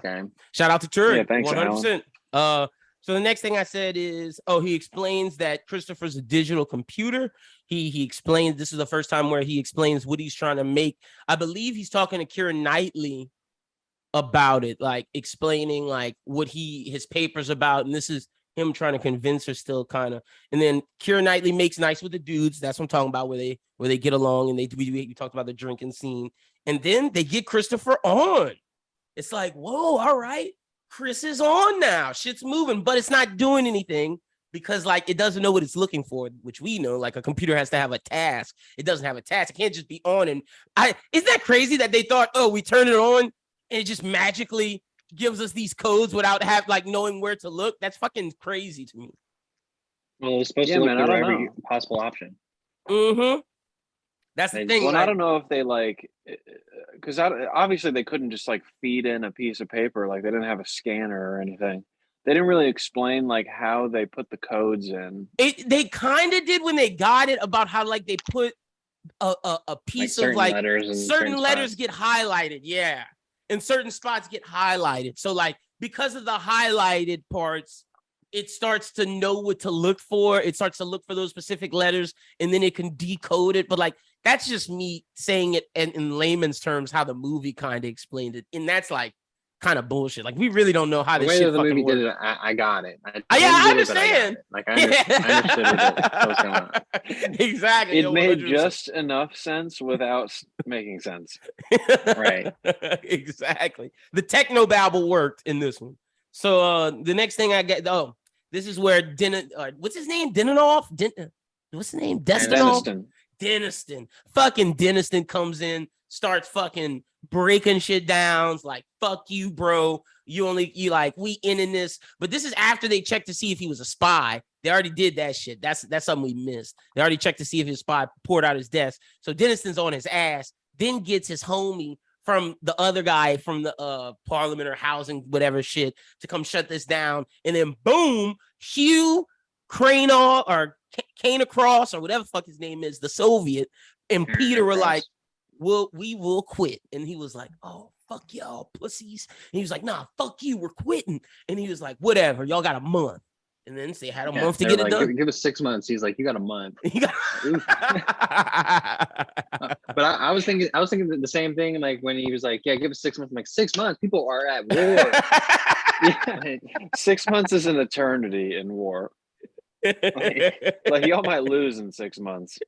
Shout out to Turing. Yeah, thanks, 100%. Alan. So the next thing I said is, he explains that Christopher's a digital computer. He explains, this is the first time where he explains what he's trying to make. I believe he's talking to Keira Knightley about it, like explaining like what his paper's about. And this is him trying to convince her still kind of. And then Keira Knightley makes nice with the dudes. That's what I'm talking about, where they get along and we talked about the drinking scene. And then they get Christopher on. It's like, whoa, all right. Chris is on now. Shit's moving, but it's not doing anything because like it doesn't know what it's looking for, which we know. Like a computer has to have a task. It doesn't have a task. It can't just be on. And isn't that crazy that they thought, we turn it on and it just magically gives us these codes without knowing where to look? That's fucking crazy to me. Well, it was supposed to look for every possible option. Mm-hmm. That's the thing. Well, I don't know if they because obviously they couldn't just like feed in a piece of paper. Like they didn't have a scanner or anything. They didn't really explain like how they put the codes in. They kind of did when they got it, about how like they put a piece of like certain letters get highlighted. Yeah. and certain spots get highlighted. So like because of the highlighted parts, it starts to know what to look for. It starts to look for those specific letters, and then it can decode it. But like that's just me saying it in layman's terms how the movie kind of explained it, and that's like kind of bullshit. Like we really don't know how this shit fucking works. Did it, I got it. I understand. I understood what was going on. Exactly. It made just enough sense without making sense. Right. Exactly. The techno babble worked in this one. So the next thing I get, this is where what's his name? What's his name? Deniston. Fucking Deniston comes in, starts fucking breaking shit down. It's like, fuck you, bro. You like, we in this. But this is after they checked to see if he was a spy. They already did that shit. That's something we missed. They already checked to see if his spy poured out his desk. So Deniston's on his ass, then gets his homie from the other guy from the parliament or housing, whatever shit, to come shut this down. And then boom, Hugh Crane-Cross or Kane-Cross or whatever the fuck his name is, the Soviet, and Peter were like, we will quit. And he was like, oh, fuck y'all pussies. And he was like, nah, fuck you, we're quitting. And he was like, whatever, y'all got a month. And then they had a month to get it done. Give us 6 months. He's like, you got a month. But I was thinking the same thing. Like when he was like, yeah, give us 6 months. I'm like, 6 months? People are at war. Yeah. 6 months is an eternity in war. Like y'all might lose in 6 months.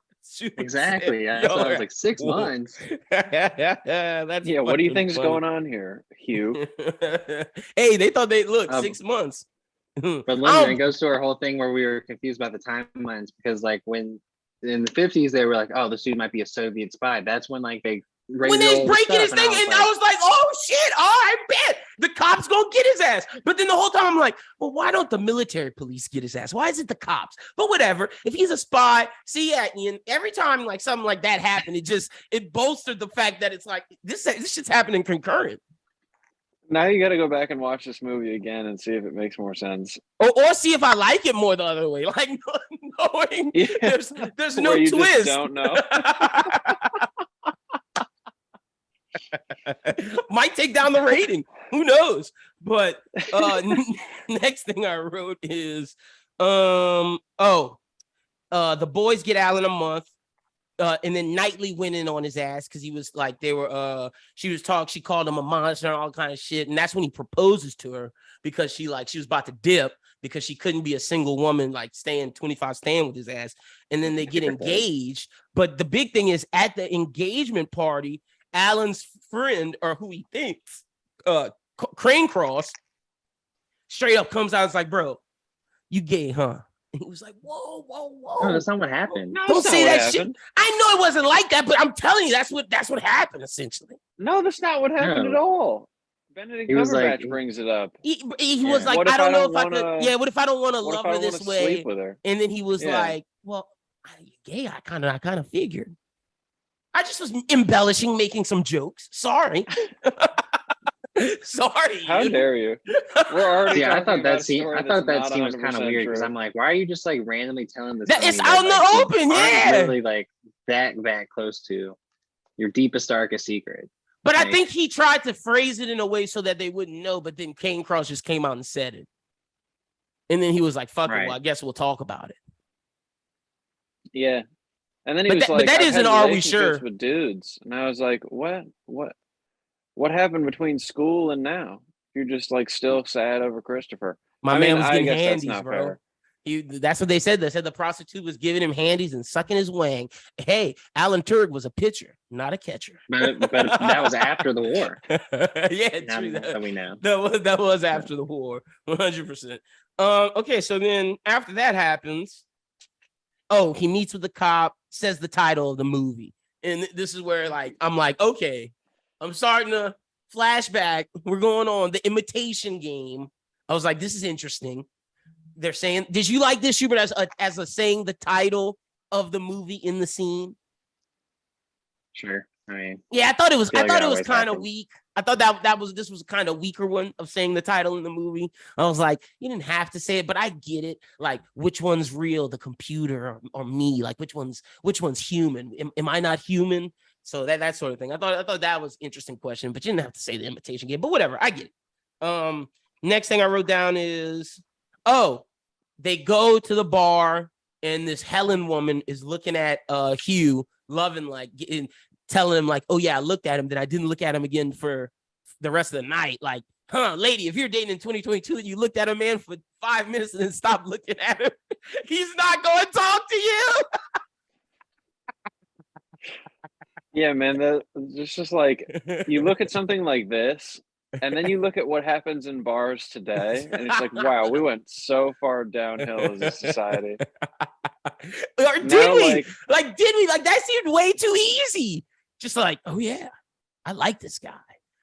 Exactly. Yeah. So I was like, 6 months. That's what do you think's going on here, Hugh? Hey, they thought 6 months. But Linda, it goes to our whole thing where we were confused about the timelines because, like, when in the 50s they were like, "Oh, this dude might be a Soviet spy." That's when like they breaking his thing, and I was like, "Oh shit! Oh, I bet the cops gonna get his ass." But then the whole time I'm like, "Well, why don't the military police get his ass? Why is it the cops?" But whatever. If he's a spy, see, Ian, every time like something like that happened, it bolstered the fact that it's like this shit's happening concurrent. Now you got to go back and watch this movie again and see if it makes more sense, or see if I like it more the other way. Like knowing there's no you twist. Just don't know. Might take down the rating. Who knows? But next thing I wrote is the boys get Alan a month. And then Knightley went in on his ass because he was like, she called him a monster and all kind of shit. And that's when he proposes to her because she was about to dip because she couldn't be a single woman, like staying with his ass. And then they get engaged. But the big thing is at the engagement party, Alan's friend, or who he thinks, Crane-Cross, straight up comes out and is like, bro, you gay, huh? And he was like, whoa. No, that's not what happened. No, don't say that shit. I know it wasn't like that, but I'm telling you, that's what happened, essentially. No, that's not what happened at all. Benedict Cumberbatch brings it up. He was like, I don't know if I could. Yeah, what if I don't want to love her this way? Sleep with her? And then he was like, well, gay, I kind of figured. I just was embellishing, making some jokes. Sorry. Sorry. How dare you? We're already. I thought that scene was kind of weird because I'm like, why are you just like randomly telling this? It's out in the open, yeah. Really, like that close to your deepest, darkest secret. But I think he tried to phrase it in a way so that they wouldn't know. But then Kane-Cross just came out and said it, and then he was like, "Fuck it, well, I guess we'll talk about it." Yeah, and then he was like, "But that isn't. Are we sure?" With dudes, and I was like, What happened between school and now? You're just like still sad over Christopher. My man was getting handies, bro. That's what they said. They said the prostitute was giving him handies and sucking his wang. Hey, Alan Turing was a pitcher, not a catcher. But that was after the war. Yeah, true. That we know. That was after the war, 100%. Okay, so then after that happens, he meets with the cop, says the title of the movie, and this is where I'm like, okay. I'm starting to flashback. We're going on the Imitation Game. I was like, this is interesting. They're saying, did you like this, Schubert, as a saying the title of the movie in the scene? Sure. I mean, yeah, I thought it was kind of weak. I thought this was a kind of weaker one of saying the title in the movie. I was like, you didn't have to say it, but I get it. Like, which one's real, the computer or me? Like, which one's human? Am I not human? So that sort of thing. I thought that was an interesting question, but you didn't have to say the Imitation Game. But whatever, I get it. Next thing I wrote down is, they go to the bar and this Helen woman is looking at Hugh, loving, like, telling him like, oh yeah, I looked at him, then I didn't look at him again for the rest of the night. Like, lady, if you're dating in 2022 and you looked at a man for 5 minutes and then stopped looking at him, he's not going to talk to you. Yeah, man, it's just like, you look at something like this, and then you look at what happens in bars today, and it's like, wow, we went so far downhill as a society. Or did we? Like, that seemed way too easy. Just like, oh yeah, I like this guy,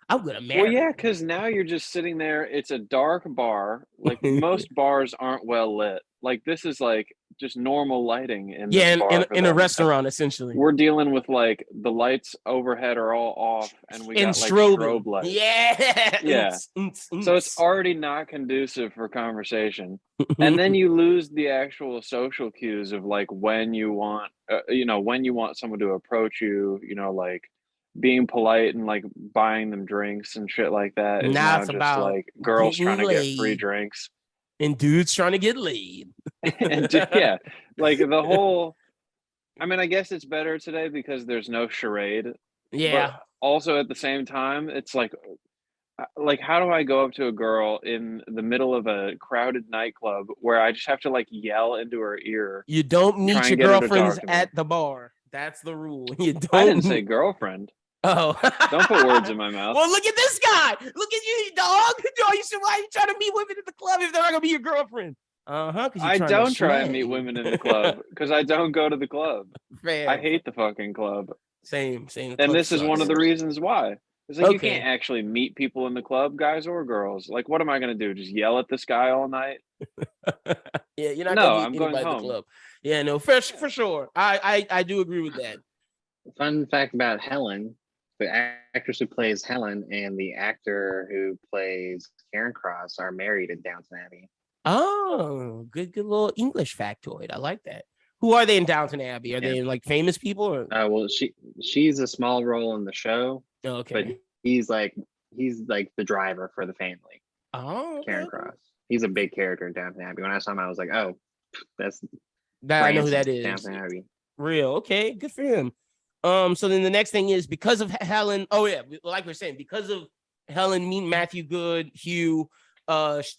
I'm gonna marry. Well, yeah, because now you're just sitting there. It's a dark bar. Like, most bars aren't well lit. Like, this is like just normal lighting in this bar in a restaurant, essentially. We're dealing with like the lights overhead are all off, and we got like strobe lights. Yeah. So it's already not conducive for conversation. And then you lose the actual social cues of like when you want, when you want someone to approach you, like being polite and like buying them drinks and shit like that. Is now it's just about like girls trying to get free drinks. And dudes trying to get laid. And yeah, like the whole, I mean, I guess it's better today because there's no charade. Yeah. But also at the same time, it's like how do I go up to a girl in the middle of a crowded nightclub where I just have to like yell into her ear? You don't meet your girlfriends at the bar. That's the rule. You don't. I didn't say girlfriend. Oh, don't put words in my mouth. Well, look at this guy. Look at you, dog. Why are you trying to meet women at the club if they're not gonna be your girlfriend? I don't try and meet women in the club because I don't go to the club. Fair. I hate the fucking club. Same. And this is one of the reasons why. It's like, you can't actually meet people in the club, guys or girls. Like, what am I gonna do? Just yell at this guy all night? Yeah, you're not gonna meet anybody at the club. Yeah, no, for sure. I do agree with that. Fun fact about Helen. The actress who plays Helen and the actor who plays Karen Cross are married in Downton Abbey. Oh, good little English factoid. I like that. Who are they in Downton Abbey? Are they like famous people? Or? Well, she's a small role in the show. Okay, but he's like the driver for the family. Oh, Karen Cross. He's a big character in Downton Abbey. When I saw him, I was like, oh, that. I know who that is. Downton Abbey. Real. Okay, good for him. So then the next thing is because of Helen. Oh yeah, like we're saying, because of Helen meeting Matthew Good, Hugh,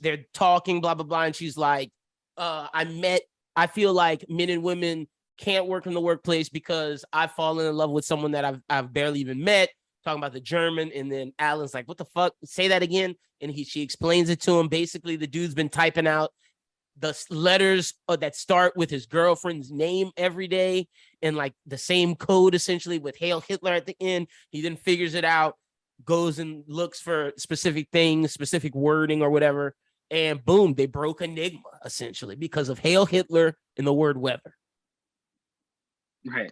they're talking, blah blah blah, and she's like, I feel like men and women can't work in the workplace because I've fallen in love with someone that I've barely even met. Talking about the German, and then Alan's like, "What the fuck? Say that again." And she explains it to him. Basically, the dude's been typing out the letters that start with his girlfriend's name every day, and like the same code essentially with Hail Hitler at the end. He then figures it out, goes and looks for specific things, specific wording or whatever, and boom, they broke Enigma essentially because of Hail Hitler and the word weather. Right.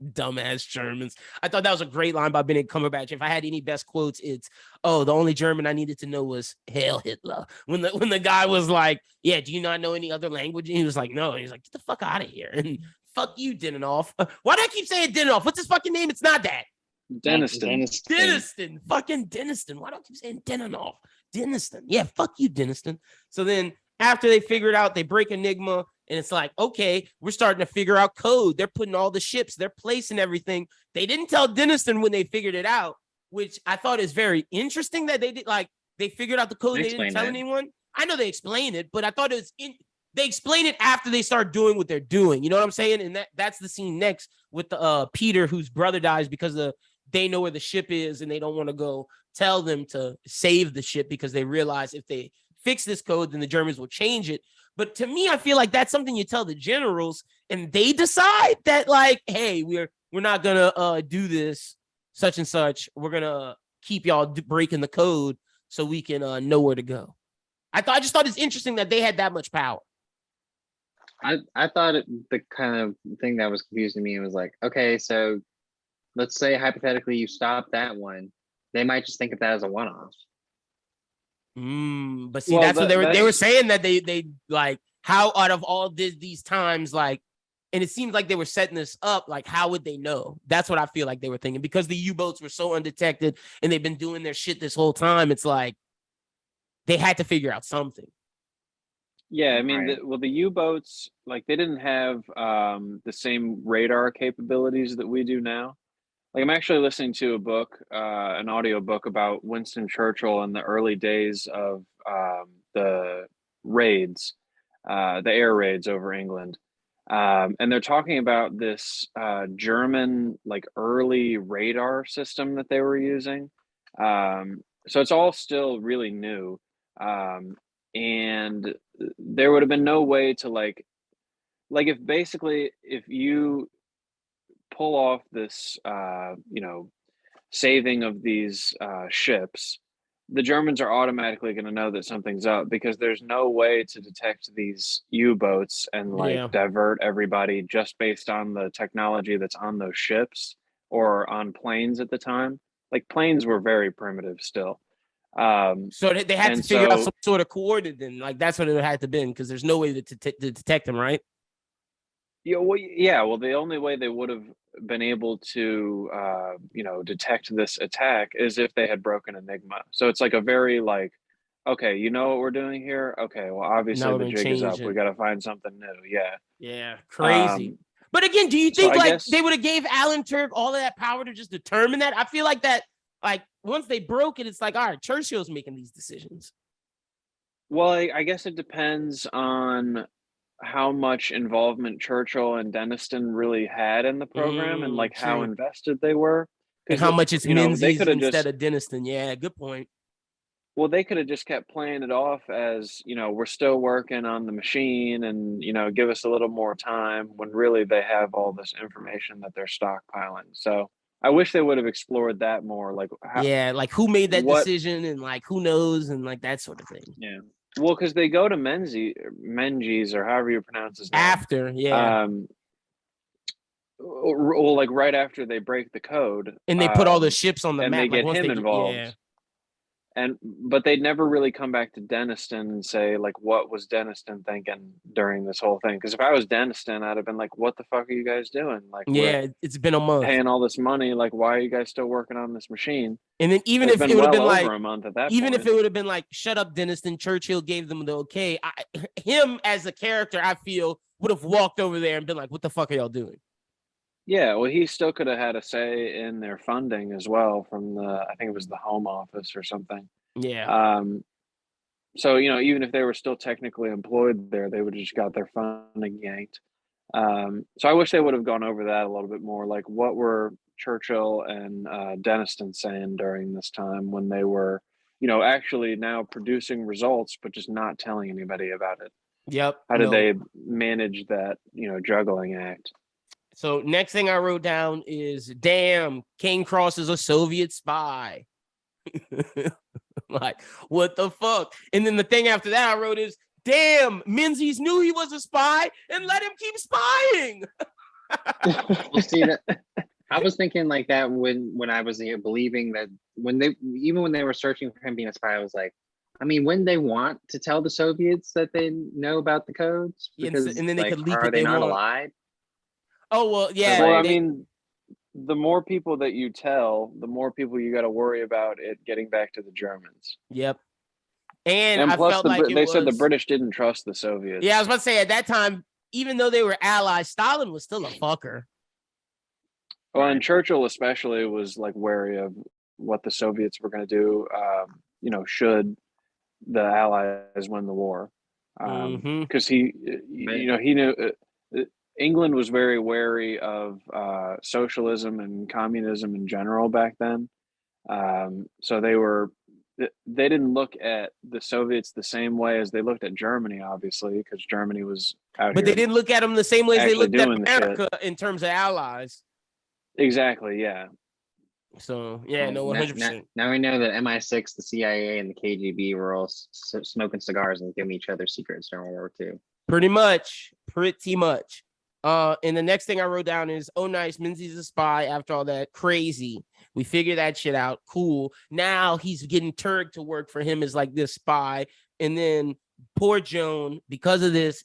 Dumbass Germans. I thought that was a great line by Benedict Cumberbatch. If I had any best quotes, it's, oh, the only German I needed to know was Hail Hitler. When the guy was like, yeah, do you not know any other language? And he was like, no. And he's like, get the fuck out of here. And fuck you, Denenoff. Why do I keep saying Denenoff? What's his fucking name? It's not that. Deniston. Fucking Deniston. Why do I keep saying Denenoff? Deniston. Yeah, fuck you, Deniston. So then after they figure it out, they break Enigma. And it's like, okay, we're starting to figure out code. They're putting all the ships, they're placing everything. They didn't tell Deniston when they figured it out, which I thought is very interesting that they did. Like, they figured out the code. They didn't tell anyone. I know they explained it, but I thought it was they explain it after they start doing what they're doing. You know what I'm saying? And that's the scene next with the Peter, whose brother dies because they know where the ship is and they don't want to go tell them to save the ship because they realize if they fix this code, then the Germans will change it. But to me, I feel like that's something you tell the generals and they decide that, like, hey, we're not gonna do this such and such. We're gonna keep y'all breaking the code so we can know where to go. I just thought it's interesting that they had that much power. I thought the kind of thing that was confusing me was like, okay, so let's say hypothetically you stop that one, they might just think of that as a one-off. But see, that's what they were saying, that they like, how out of all these times, like, And it seems like they were setting this up. Like, how would they know? That's what I feel like they were thinking, because the U-boats were so undetected and they've been doing their shit this whole time. It's like they had to figure out something. Yeah, I mean, Right. the U-boats, like, they didn't have the same radar capabilities that we do now. Like, I'm actually listening to a book, an audio book about Winston Churchill in the early days of the raids, the air raids over England. And they're talking about this German, like, early radar system that they were using. So it's all still really new. And there would have been no way to like if you pull off this saving of these ships, the Germans are automatically going to know that something's up, because there's no way to detect these U-boats and like divert everybody just based on the technology that's on those ships or on planes at the time. Like, planes were very primitive still. So they had to figure out some sort of coordinate, and like that's what it had to been, because there's no way to detect them, right? Well, the only way they would have been able to detect this attack is if they had broken Enigma. So it's like a very like, okay, you know what we're doing here? Okay, well, obviously the jig is up. We got to find something new. Yeah, crazy. But again, do you think they would have gave Alan Turing all of that power to just determine that? I feel like that, like, once they broke it, it's like, all right, Churchill's making these decisions. Well, I guess it depends on how much involvement Churchill and Denniston really had in the program, and like how invested they were. And how much it's Menzies instead of Denniston. Yeah, good point. Well, they could have just kept playing it off as, we're still working on the machine and, give us a little more time, when really they have all this information that they're stockpiling. So I wish they would have explored that more. Like, like who made that decision, and like who knows, and like that sort of thing. Yeah. Well, because they go to Menzies, or however you pronounce his name. After, well, like right after they break the code. And they put all the ships on the and map. And they get him involved. Yeah. But they'd never really come back to Denniston and say, like, what was Denniston thinking during this whole thing? Because if I was Denniston, I'd have been like, what the fuck are you guys doing? Like, it's been a month. Paying all this money. Like, why are you guys still working on this machine? And then even if it would have been like a month at that even point. if it would have been like, shut up, Denniston, Churchill gave them the okay. Him as a character, I feel, would have walked over there and been like, what the fuck are y'all doing? Yeah, well, he still could have had a say in their funding as well from I think it was the Home Office or something. Yeah. So, even if they were still technically employed there, they would have just got their funding yanked. So I wish they would have gone over that a little bit more. Like, what were Churchill and Denniston saying during this time when they were, actually now producing results, but just not telling anybody about it? Yep. How did they manage that, juggling act? So next thing I wrote down is, damn, Kane Cross is a Soviet spy. Like, what the fuck? And then the thing after that I wrote is, damn, Menzies knew he was a spy and let him keep spying. Well, see, I was thinking like that when I was believing that when they were searching for him being a spy, I was like, I mean, wouldn't they want to tell the Soviets that they know about the codes? Because, and then they could leak are they not allied? Oh, well, yeah. Well, I mean, the more people that you tell, the more people you got to worry about it getting back to the Germans. Yep. And I plus, felt like they said the British didn't trust the Soviets. Yeah, I was about to say, at that time, even though they were allies, Stalin was still a fucker. Well, and Churchill especially was like wary of what the Soviets were going to do, should the Allies win the war. Because he knew England was very wary of socialism and communism in general back then. So they didn't look at the Soviets the same way as they looked at Germany, obviously, because Germany was out But here. they didn't look at them the same way as they looked at America in terms of allies. Exactly, yeah. So, yeah, no, 100%. Now we know that MI6, the CIA, and the KGB were all smoking cigars and giving each other secrets during World War II. Pretty much. And the next thing I wrote down is, oh, nice, Menzies a spy after all that. Crazy. We figured that shit out. Cool. Now he's getting Turk to work for him as like this spy. And then poor Joan, because of this,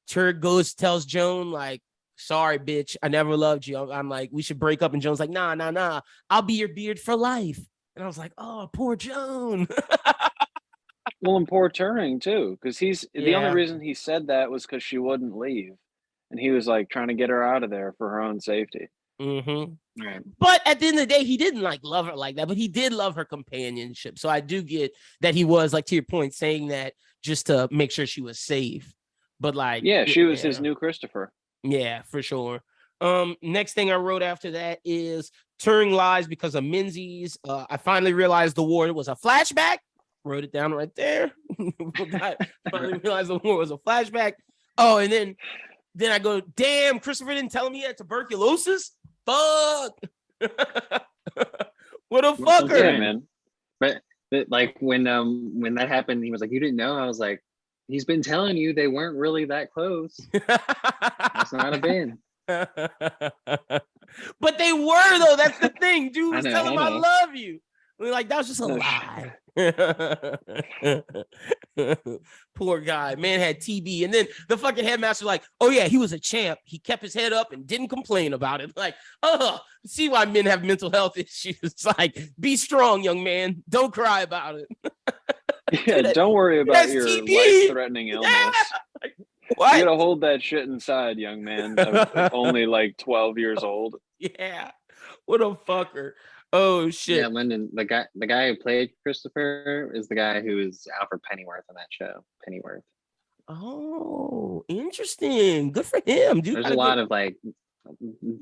Turk tells Joan, like, sorry, bitch, I never loved you. I'm like, we should break up. And Joan's like, nah. I'll be your beard for life. And I was like, oh, poor Joan. Well, and poor Turing too, because the only Yeah. reason he said that was because she wouldn't leave, and he was like trying to get her out of there for her own safety. Mm-hmm. Right. But at the end of the day, he didn't like love her like that, but he did love her companionship. So I do get that he was, like, to your point, saying that just to make sure she was safe. But like, Yeah, she was his new Christopher. Yeah, for sure. Next thing I wrote after that is Turing lies because of Menzies. I finally realized the war was a flashback. Wrote it down right there. I finally realized the war was a flashback. Oh, and then I go, damn, Christopher didn't tell me he had tuberculosis. Fuck. What a fucker. Yeah, man. But like when that happened, he was like, you didn't know? I was like, he's been telling you they weren't really that close. That's not a bin. But they were, though. That's the thing. Dude was telling him I know. love you. We're like, that was just a lie. Poor guy. Man had TB. And then the fucking headmaster like, oh yeah, he was a champ. He kept his head up and didn't complain about it. Like, see why men have mental health issues. Like, be strong, young man. Don't cry about it. Yeah, don't worry about your TB. life-threatening illness. Yeah. Like, what? You gotta hold that shit inside, young man. Only like 12 years old. Yeah. What a fucker. Oh shit. Yeah, Lyndon, the guy who played Christopher is the guy who is Alfred Pennyworth on that show. Pennyworth. Oh, interesting. Good for him, dude. There's a lot of like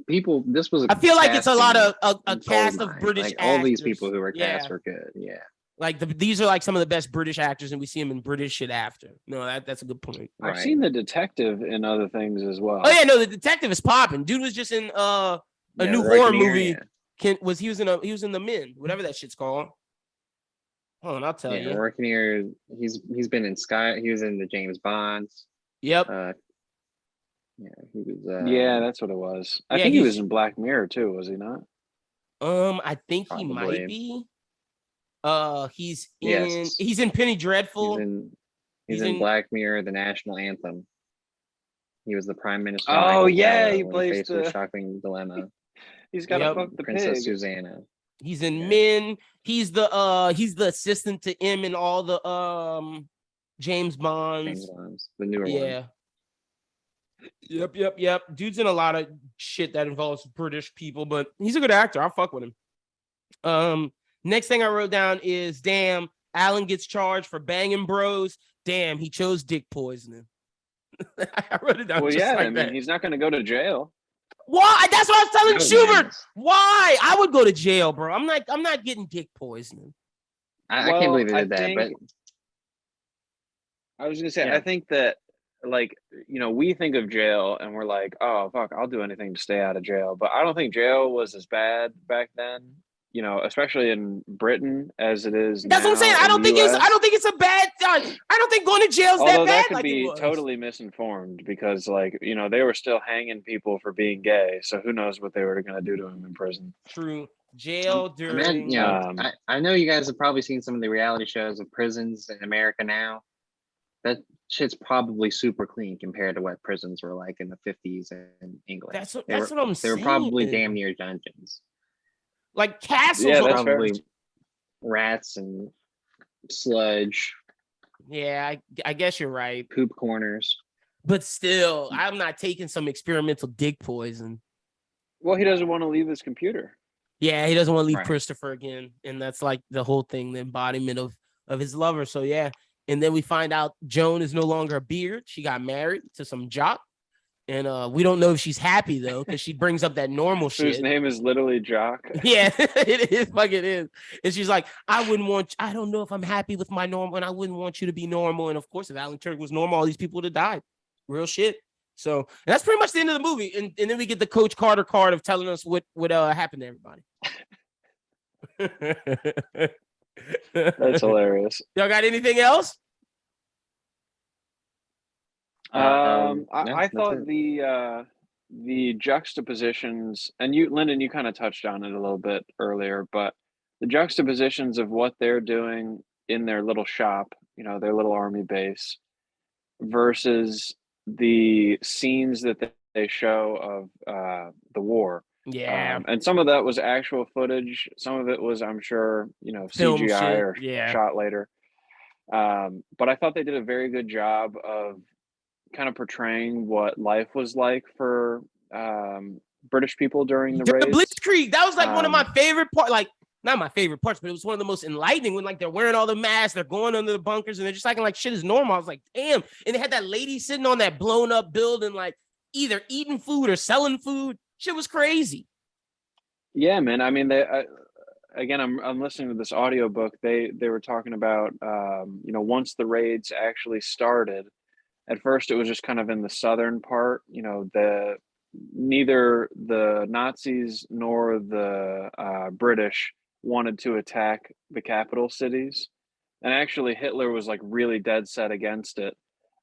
people. This was. I feel like it's a lot of a cast of British like, actors. all these people who were cast were good. Yeah. Like these are like some of the best British actors, and we see them in British shit after. No, that's a good point. I've seen The Detective in other things as well. Oh yeah, no, The Detective is popping. Dude was just in a new horror movie. He was in The Men, whatever that shit's called. Hold on, I'll tell you. Working here, he's been in Sky. He was in the James Bonds. Yep. He was. Yeah, that's what it was. I think he was in Black Mirror too, was he not? I think he might be. He's in Penny Dreadful. He's in Black Mirror, the national anthem. He was the prime minister. Oh yeah, he plays the shocking dilemma. He's got to fuck the Princess pig. Susanna. He's in Men. He's the assistant to M in all the James Bonds. The newer one. Yep. Dude's in a lot of shit that involves British people, but he's a good actor. I'll fuck with him. Next thing I wrote down is, damn, Alan gets charged for banging bros. Damn, he chose dick poisoning. I wrote it down. Well, yeah, I mean, he's not going to go to jail. Why? That's what I was telling Schubert. Why? I would go to jail, bro. I'm not getting dick poisoning. I can't believe they did that. But I was gonna say, I think that, like, we think of jail and we're like, oh fuck, I'll do anything to stay out of jail. But I don't think jail was as bad back then, especially in Britain as it is. That's what I'm saying. I don't think it's a bad. I don't think going to jail is that bad. That could be totally misinformed because, like, they were still hanging people for being gay. So who knows what they were going to do to him in prison? True. Jail during. I know you guys have probably seen some of the reality shows of prisons in America now. That shit's probably super clean compared to what prisons were like in the 50s in England. That's what I'm saying. They were probably damn near dungeons. Like castles. Yeah, that's probably rats and sludge. Yeah, I guess you're right. Poop corners. But still, I'm not taking some experimental dick poison. Well, he doesn't want to leave his computer. Yeah, he doesn't want to leave Christopher again. And that's like the whole thing, the embodiment of his lover. So yeah. And then we find out Joan is no longer a beard. She got married to some jock. And we don't know if she's happy, though, because she brings up that normal shit. Whose name is literally Jock. Yeah, it is. Fuck, it is. And she's like, I don't know if I'm happy with my normal, and I wouldn't want you to be normal. And of course, if Alan Turing was normal, all these people would have died. Real shit. So that's pretty much the end of the movie. And then we get the Coach Carter card of telling us what happened to everybody. That's hilarious. Y'all got anything else? I thought the juxtapositions, and you, Lyndon, you kind of touched on it a little bit earlier, but the juxtapositions of what they're doing in their little shop, their little army base, versus the scenes that show of the war. Yeah. And some of that was actual footage. Some of it was, I'm sure, Film CGI shit. or Yeah. shot later. But I thought they did a very good job of kind of portraying what life was like for British people during the During the raids. Blitzkrieg, that was like one of my Um, favorite parts. Like, not my favorite parts, but it was one of the most enlightening when like they're wearing all the masks, they're going under the bunkers, and they're just acting like shit is normal. I was like, damn. And they had that lady sitting on that blown up building, like either eating food or selling food. Shit was crazy. Yeah, man. I mean, again, I'm listening to this audiobook. They were talking about once the raids actually started. At first, it was just kind of in the southern part. Neither the Nazis nor the British wanted to attack the capital cities, and actually Hitler was like really dead set against it.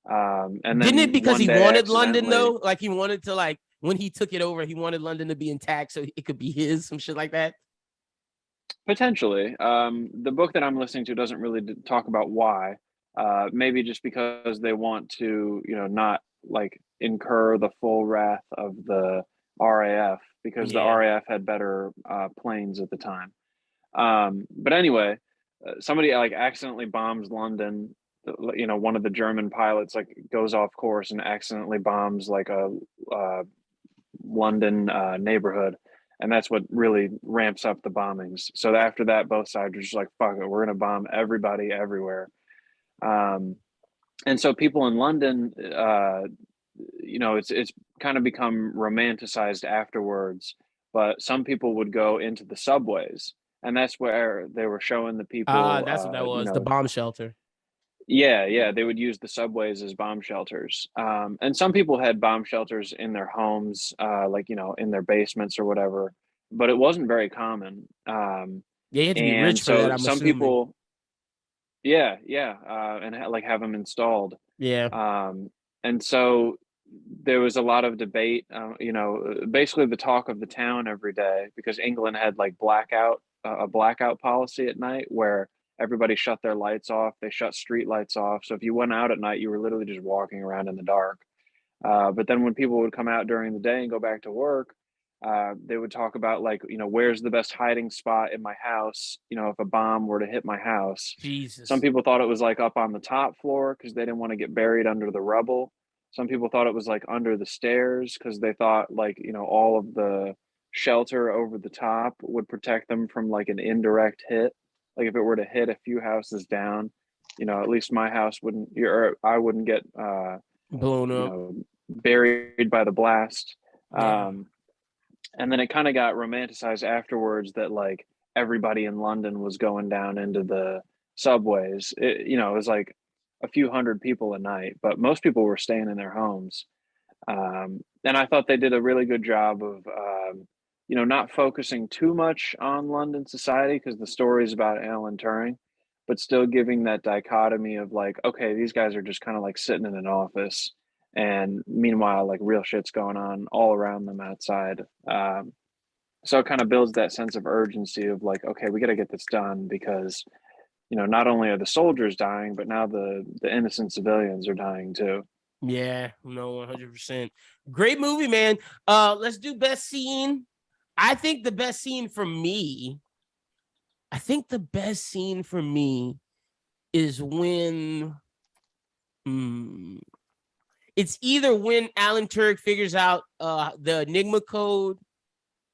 And Didn't then it because one he day, wanted London accidentally, though? Like he wanted to like when he took it over, he wanted London to be intact so it could be his, some shit like that. potentially, the book that I'm listening to doesn't really talk about why. Maybe just because they want to, not like incur the full wrath of the RAF because the Yeah. RAF had better planes at the time. But anyway, somebody like accidentally bombs London. One of the German pilots like goes off course and accidentally bombs like a London neighborhood, and that's what really ramps up the bombings. So after that, both sides are just like, "Fuck it, we're gonna bomb everybody everywhere." Um, and so people in London, it's kind of become romanticized afterwards. But some people would go into the subways, and that's where they were showing the people, That's what that was. The bomb shelter. yeah, they would use the subways as bomb shelters. And some people had bomb shelters in their homes, like, in their basements or whatever, but it wasn't very common. Yeah, you had to be And rich for that, so I'm some assuming. people, yeah, and like have them installed. Yeah. Um, and so there was a lot of debate, basically the talk of the town every day, because England had like a blackout policy at night where everybody shut their lights off. They shut street lights off. So if you went out at night, you were literally just walking around in the dark. But then when people would come out during the day and go back to work, they would talk about like, where's the best hiding spot in my house? If a bomb were to hit my house. Some Jesus. people thought it was like up on the top floor because they didn't want to get buried under the rubble. Some people thought it was like under the stairs because they thought like, all of the shelter over the top would protect them from like an indirect hit. Like if it were to hit a few houses down, at least my house wouldn't, or I wouldn't get, Blown up. buried by the blast. Yeah. And then it kind of got romanticized afterwards that like everybody in London was going down into the subways. It was like a few hundred people a night, but most people were staying in their homes. And I thought they did a really good job of, not focusing too much on London society because the story is about Alan Turing, but still giving that dichotomy of like, okay, these guys are just kind of like sitting in an office, and meanwhile, like real shit's going on all around them outside. So it kind of builds that sense of urgency of like, okay, we got to get this done because not only are the soldiers dying, but now the innocent civilians are dying too. Yeah, no, 100%. Great movie, man. Let's do best scene. I think the best scene for me is when it's either when Alan Turing figures out the Enigma code,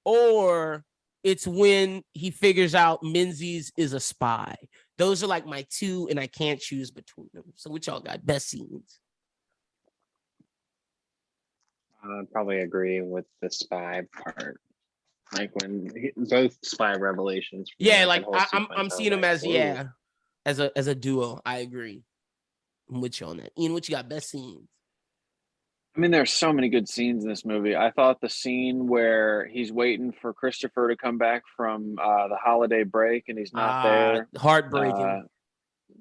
or it's when he figures out Menzies is a spy. Those are like my two, and I can't choose between them. So what y'all got? Best scenes. I'd probably agree with the spy part. Like both spy revelations. Yeah, like that whole I'm sequence, I was seeing them like, as whoa. as a duo. I agree. I'm with you on that. Ian, what you got? Best scenes. I mean, there's so many good scenes in this movie. I thought the scene where he's waiting for Christopher to come back from the holiday break and he's not there, Heartbreaking.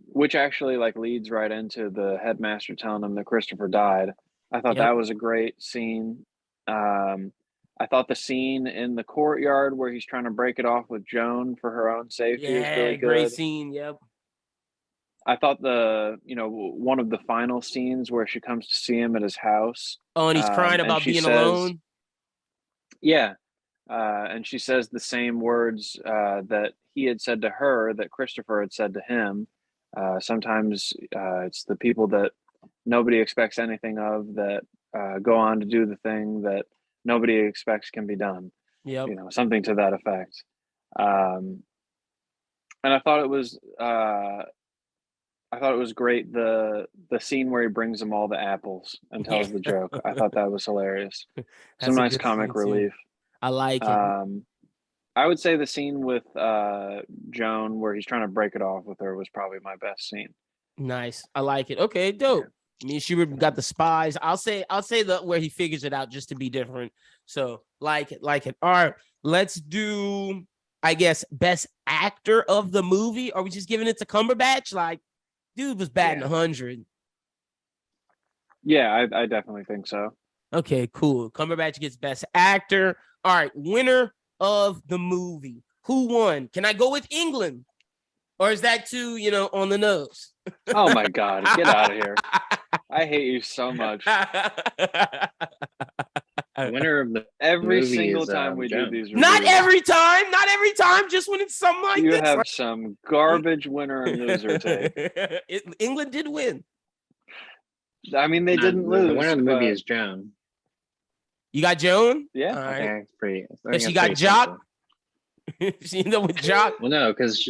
which actually like leads right into the headmaster telling him that Christopher died. I thought Yep. that was a great scene. I thought the scene in the courtyard where he's trying to break it off with Joan for her own safety is Yeah, really great good. scene. Yep. I thought one of the final scenes where she comes to see him at his house. Oh, and he's crying and about she being says, alone. Yeah. And she says the same words that he had said to her that Christopher had said to him. Sometimes it's the people that nobody expects anything of that go on to do the thing that nobody expects can be done. Yep. Something to that effect. And I thought it was great the scene where he brings them all the apples and tells the joke. I thought that was hilarious. Some nice comic relief. I like it. I would say the scene with Joan where he's trying to break it off with her was probably my best scene. Nice. I like it. Okay, dope. Me and Schubert got the spies. I'll say the where he figures it out just to be different. So like it. All right, let's do, I guess, best actor of the movie. Are we just giving it to Cumberbatch? Like, dude was batting 100. Yeah, I definitely think so. Okay, cool. Cumberbatch gets best actor. All right, winner of the movie. Who won? Can I go with England? Or is that too, on the nose? Oh my God, get out of here. I hate you so much. Winner of the every movie single is, time we Joan. do these reviews. Not every time, just when it's something like you this. have some garbage winner and loser take. England did win. I mean, they didn't lose. The winner of the movie is Joan. You got Joan? Yeah. All right. Okay, it's pretty. But she got Jock. She ended up with Jock. Well, no, because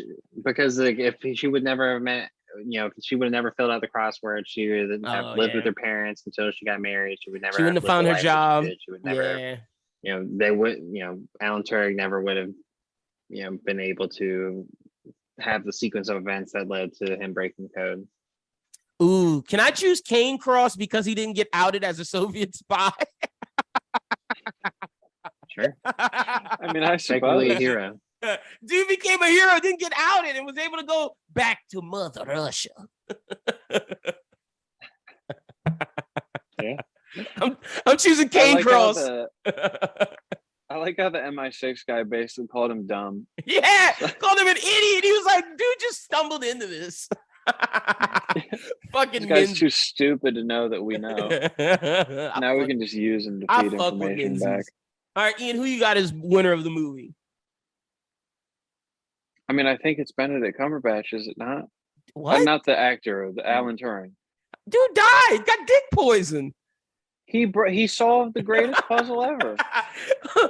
like, if she would never have met, if she would have never filled out the crossword, she would have lived with her parents until she got married. She would never. She wouldn't have found her job. She would never. They would. Alan Turing never would have. Been able to have the sequence of events that led to him breaking the code. Ooh, can I choose Kane Cross because he didn't get outed as a Soviet spy? Sure. I mean, I suppose a hero. Dude became a hero, didn't get outed, and was able to go back to Mother Russia. Yeah. I'm choosing Kane Cross. I like how the MI6 guy basically called him dumb. Yeah, called him an idiot. He was like, dude just stumbled into this. Fucking this guy's too stupid to know that we know. Now we can just use and defeat information back. All right, Ian, who you got as winner of the movie? I mean, I think it's Benedict Cumberbatch, is it not? What? Not the actor, the Alan Turing. Dude died, got dick poison. He solved the greatest puzzle ever.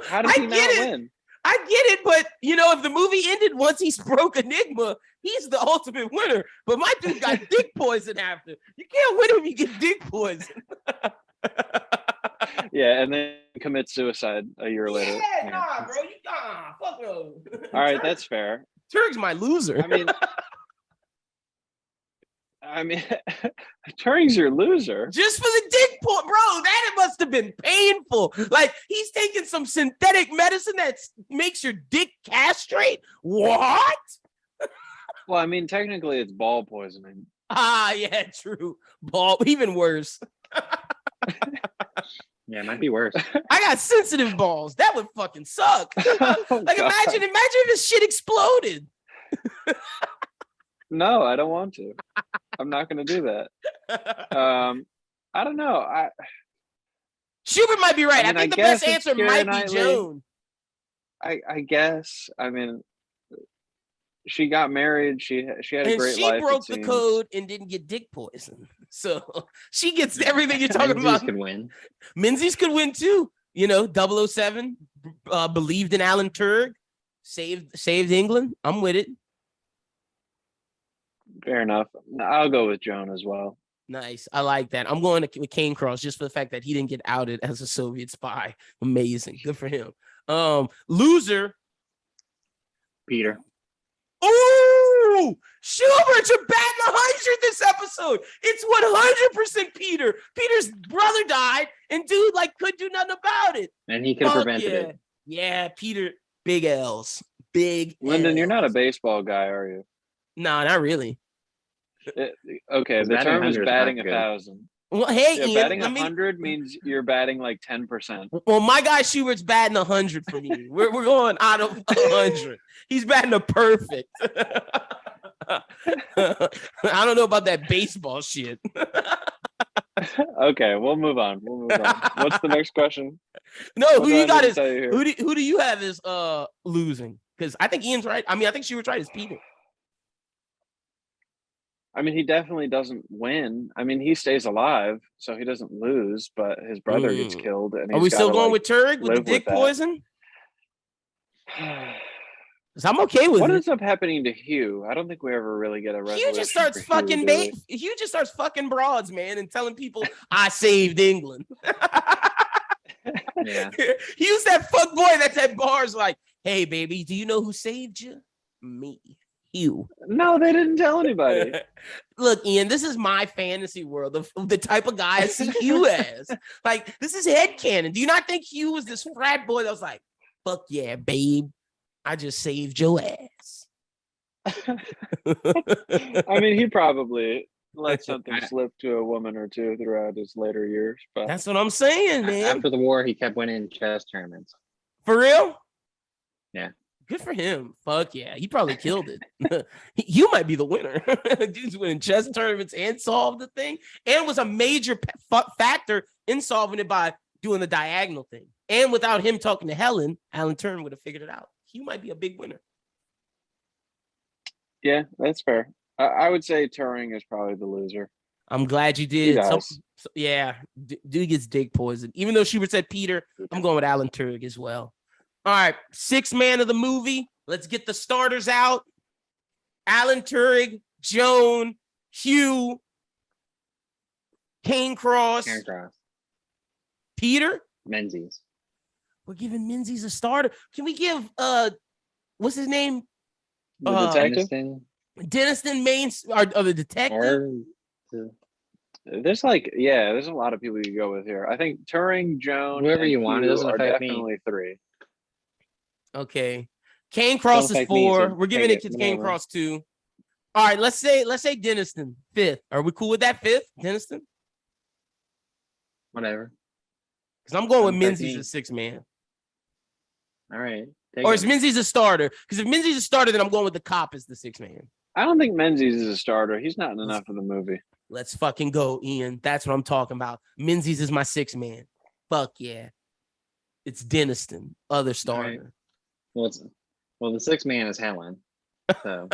How did he not win? I get it, but if the movie ended once he broke Enigma, he's the ultimate winner. But my dude got dick poison after. You can't win if you get dick poison. Yeah, and then commit suicide a year later. Yeah, nah, bro. Fuck no. All right, that's fair. Turing's my loser. I mean, Turing's your loser. Just for the dick point, bro. That must have been painful. Like, he's taking some synthetic medicine that makes your dick castrate. What? Well, I mean, technically it's ball poisoning. Ah, yeah, true. Ball, even worse. Yeah, it might be worse. I got sensitive balls. That would fucking suck. Imagine if this shit exploded. No, I don't want to. I'm not going to do that. I don't know. Schubert might be right. I think the best answer might be Joan. I guess. I mean, she got married. She had a great life. And she broke the code and didn't get dick poison. So she gets everything you're talking about. Could win. Menzies could win too. 007 believed in Alan Turing, saved England. I'm with it. Fair enough. I'll go with Joan as well. Nice. I like that. I'm going with Kane Cross just for the fact that he didn't get outed as a Soviet spy. Amazing. Good for him. Loser. Peter. Ooh, Schubert, you're batting 100 this episode. It's 100% Peter. Peter's brother died, and dude could do nothing about it. And he could have prevented it. Yeah, Peter. Big L's. Big. Lyndon, L's. you're not a baseball guy, are you? No, not really. Okay, the term is batting 1,000. Well, hey, Ian, batting 100 means you're batting 10%. Well, my guy Schubert's batting 100 for me. We're going out of 100. He's batting a perfect. I don't know about that baseball shit. Okay, we'll move on. What's the next question? No, What who do I you got need to is tell you here? who do you have is losing? Because I think Ian's right. I mean, I think she was right. It's Peter. I mean, he definitely doesn't win. I mean, he stays alive, so he doesn't lose, but his brother gets killed, and Are we he's still gotta, going like, with Turing with the live with dick that. poison? 'Cause I'm okay with What it. ends up happening to Hugh? I don't think we ever really get a resolution. Hugh just starts for fucking Hugh just starts fucking broads, man, and telling people I saved England. Yeah. Hugh's that fuck boy that's at bars like, hey baby, do you know who saved you? Me. Hugh. No, they didn't tell anybody. Look, Ian, this is my fantasy world of the type of guy I see Hugh as. Like, this is headcanon. Do you not think Hugh was this frat boy that was like, fuck yeah, babe, I just saved your ass? I mean, he probably let something slip to a woman or two throughout his later years, but That's what I'm saying, man. After the war, he kept winning chess tournaments. For real? Yeah. Good for him. Fuck yeah. He probably killed it. You might be the winner. Dude's winning chess tournaments and solved the thing and was a major factor in solving it by doing the diagonal thing. And without him talking to Helen, Alan Turing would have figured it out. He might be a big winner. yeah, that's fair. I would say Turing is probably the loser. I'm glad you He did. does. Yeah, dude gets dick poisoned. Even though she said Peter, I'm going with Alan Turing as well. All right, sixth man of the movie. Let's get the starters out. Alan Turing, Joan, Hugh, Kane Cross, Peter, Menzies. We're giving Menzies a starter. Can we give what's his name? The detective? Denniston Mains or the detective? There's there's a lot of people you go with here. I think Turing, Joan, whoever and you want, it Hugh doesn't are affect me. definitely three. Okay. Kane Cross is 4. So we're giving it to Kane Cross 2. All right, let's say Denniston, 5th. Are we cool with that 5th, Denniston? Whatever. Because I'm going with Menzies as 6th man. All right. Or is Menzies a starter? Because if Menzies is a starter, then I'm going with the cop as the 6th man. I don't think Menzies is a starter. He's not in enough of the movie. Let's fucking go, Ian. That's what I'm talking about. Menzies is my 6th man. Fuck yeah. It's Denniston, other starter. Right. Well, the 6th man is Helen. So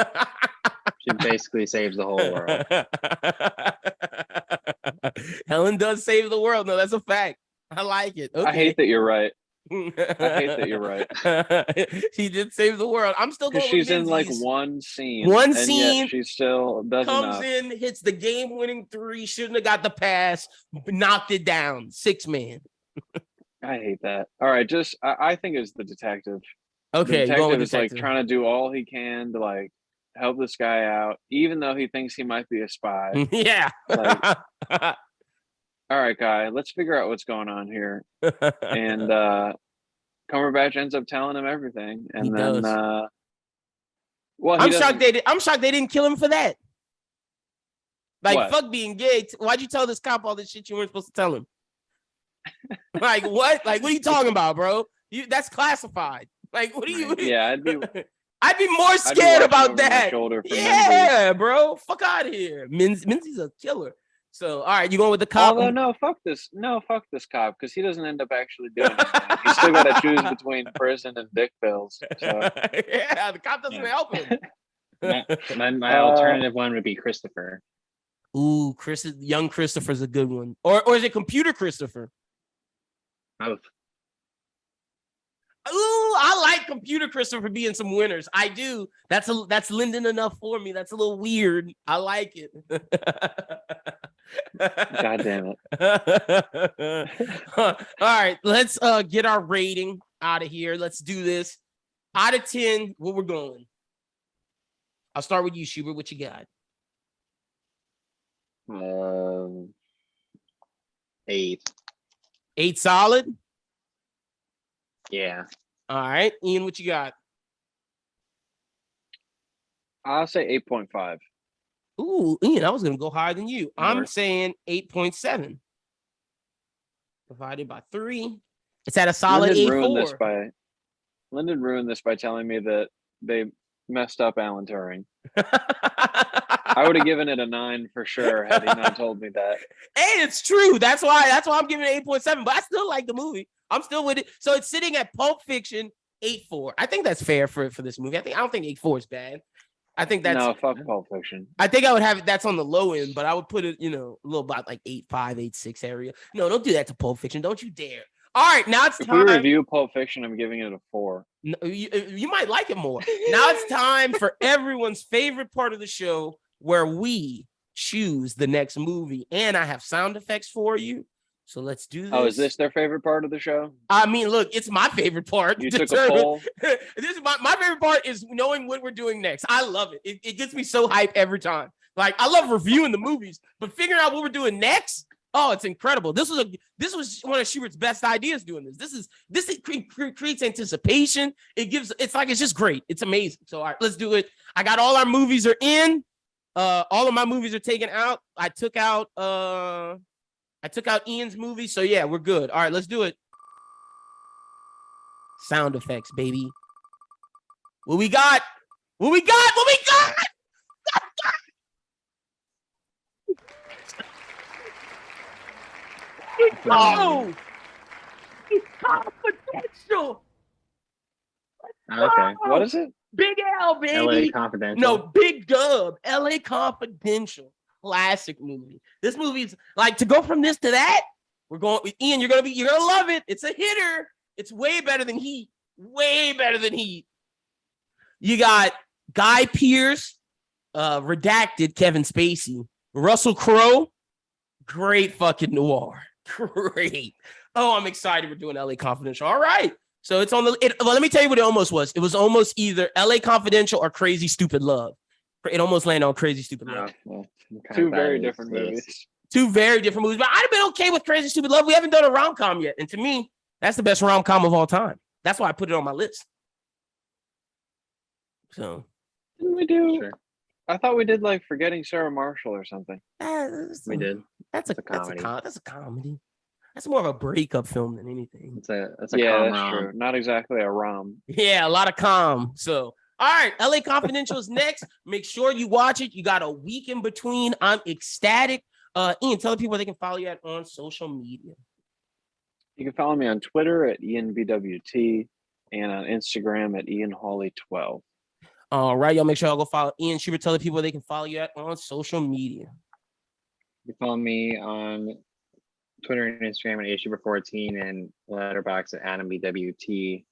she basically saves the whole world. Helen does save the world. No, that's a fact. I like it. Okay. I hate that you're right. I hate that you're right. She did save the world. I'm still going with she's in like one scene. And yet she still does comes in, hits the game-winning 3. Shouldn't have got the pass. Knocked it down. 6 man. I hate that. All right, I think it's the detective. Okay, the detective is like trying to do all he can to like help this guy out, even though he thinks he might be a spy. Yeah. Like, all right, guy, let's figure out what's going on here. And Cumberbatch ends up telling him everything, and then I'm shocked they didn't kill him for that. Like, what? Fuck being gay. Why'd you tell this cop all this shit you weren't supposed to tell him? Like, what? Like, what are you talking about, bro? That's classified. Like, what are you? Yeah, I'd be more scared about that. Yeah, Menzies. bro. Fuck out of here. Menzies a killer. So, all right, you going with the cop? Although, no, fuck this cop, because he doesn't end up actually doing anything. He's still got to choose between prison and dick pills. So. Yeah, the cop doesn't help him. My alternative one would be Christopher. Ooh, young Christopher's a good one. Or is it computer Christopher? Both. Ooh, I like computer Christopher being some winners. I do. That's Linden enough for me. That's a little weird. I like it. God damn it. All right, let's get our rating out of here. Let's do this. Out of 10, what we're going. I'll start with you, Schubert. What you got? 8. 8 solid? Yeah. All right. Ian, what you got? I'll say 8.5. Ooh, Ian, I was going to go higher than you. I'm saying 8.7. Divided by 3. It's at a solid 8.4. Lyndon ruined this by telling me that they messed up Alan Turing. I would have given it a 9 for sure had he not told me that. Hey, it's true. That's why I'm giving it 8.7. But I still like the movie. I'm still with it. So it's sitting at Pulp Fiction 8.4. I think that's fair for this movie. I don't think 8.4 is bad. I think that's no, fuck Pulp Fiction. I think I would have it. That's on the low end, but I would put it, a little about like 8.5, 8.6 area. No, don't do that to Pulp Fiction. Don't you dare. All right, now it's time. If we review Pulp Fiction, I'm giving it a 4. No, you might like it more. Now it's time for everyone's favorite part of the show, where we choose the next movie, and I have sound effects for you. So let's do this. Oh, is this their favorite part of the show? I mean, look, it's my favorite part. You took a poll. This is my favorite part is knowing what we're doing next. I love it. It gets me so hyped every time. Like, I love reviewing the movies, but figuring out what we're doing next, oh, it's incredible. This was one of Schubert's best ideas doing this. This creates anticipation. It's just great. It's amazing. So, all right, let's do it. I got all our movies are in. All of my movies are taken out. I took out Ian's movie. So yeah, we're good. All right, let's do it. Sound effects, baby. What we got? What we got? Oh, it's confidential. Okay. What is it? Big L, baby. LA Confidential. No, Big Dub. LA Confidential. Classic movie. This movie's like, to go from this to that. We're going, Ian, you're gonna love it. It's a hitter. It's way better than Heat. Way better than Heat. You got Guy Pearce, redacted Kevin Spacey, Russell Crowe. Great fucking noir. Great. Oh, I'm excited. We're doing LA Confidential. All right. So it's on well, let me tell you what it almost was. It was almost either LA Confidential or Crazy Stupid Love. It almost landed on Crazy Stupid Love. Well, two very different movies. Two very different movies. But I'd have been okay with Crazy Stupid Love. We haven't done a rom-com yet. And to me, that's the best rom-com of all time. That's why I put it on my list. So. Didn't we do? Sure. I thought we did like Forgetting Sarah Marshall or something. We did. That's a comedy. That's a comedy. That's more of a breakup film than anything. That's a that's rom. true. Not exactly a rom. Yeah, a lot of calm. So, all right, LA Confidential is next. Make sure you watch it. You got a week in between. I'm ecstatic. Ian, tell the people they can follow you on social media. You can follow me on Twitter at IanBWT and on Instagram at IanHawley12. All right, y'all make sure y'all go follow Ian Schubert. Tell the people they can follow you on social media. You can follow me on Twitter and Instagram at ASHubert14 and Letterboxd at AdamBWT.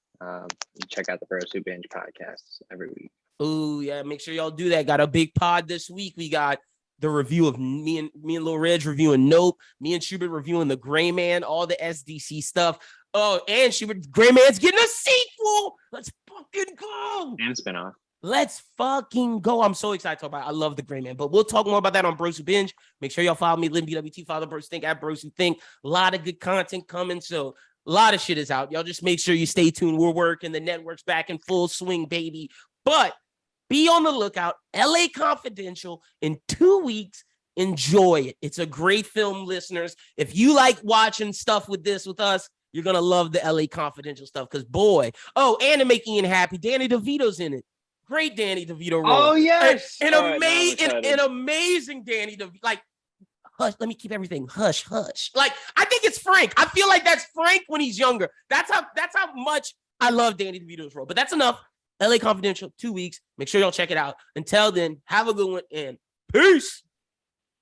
Check out the Bro Soup Binge podcast every week. Oh yeah, make sure y'all do that. Got a big pod this week. We got the review of me and Lil Reg reviewing Nope. Me and Schubert reviewing The Gray Man, all the SDC stuff. Oh, and Schubert, Gray Man's getting a sequel. Let's fucking go. And spinoff. Let's fucking go. I'm so excited to talk about it. I love The Gray Man, but we'll talk more about that on Bros Who Binge. Make sure y'all follow me, LynBWT, follow Bros Who Think at Bros Who Think. A lot of good content coming, so a lot of shit is out. Y'all just make sure you stay tuned. We're working. The network's back in full swing, baby. But be on the lookout. LA Confidential in 2 weeks. Enjoy it. It's a great film, listeners. If you like watching stuff with us, you're going to love the LA Confidential stuff because, boy. Oh, and to make Ian happy, Danny DeVito's in it. Great Danny DeVito role. Oh, yes. An amazing Danny DeVito. Like, hush, let me keep everything hush, hush. Like, I think it's Frank. I feel like that's Frank when he's younger. That's how much I love Danny DeVito's role. But that's enough. LA Confidential, 2 weeks. Make sure y'all check it out. Until then, have a good one and peace.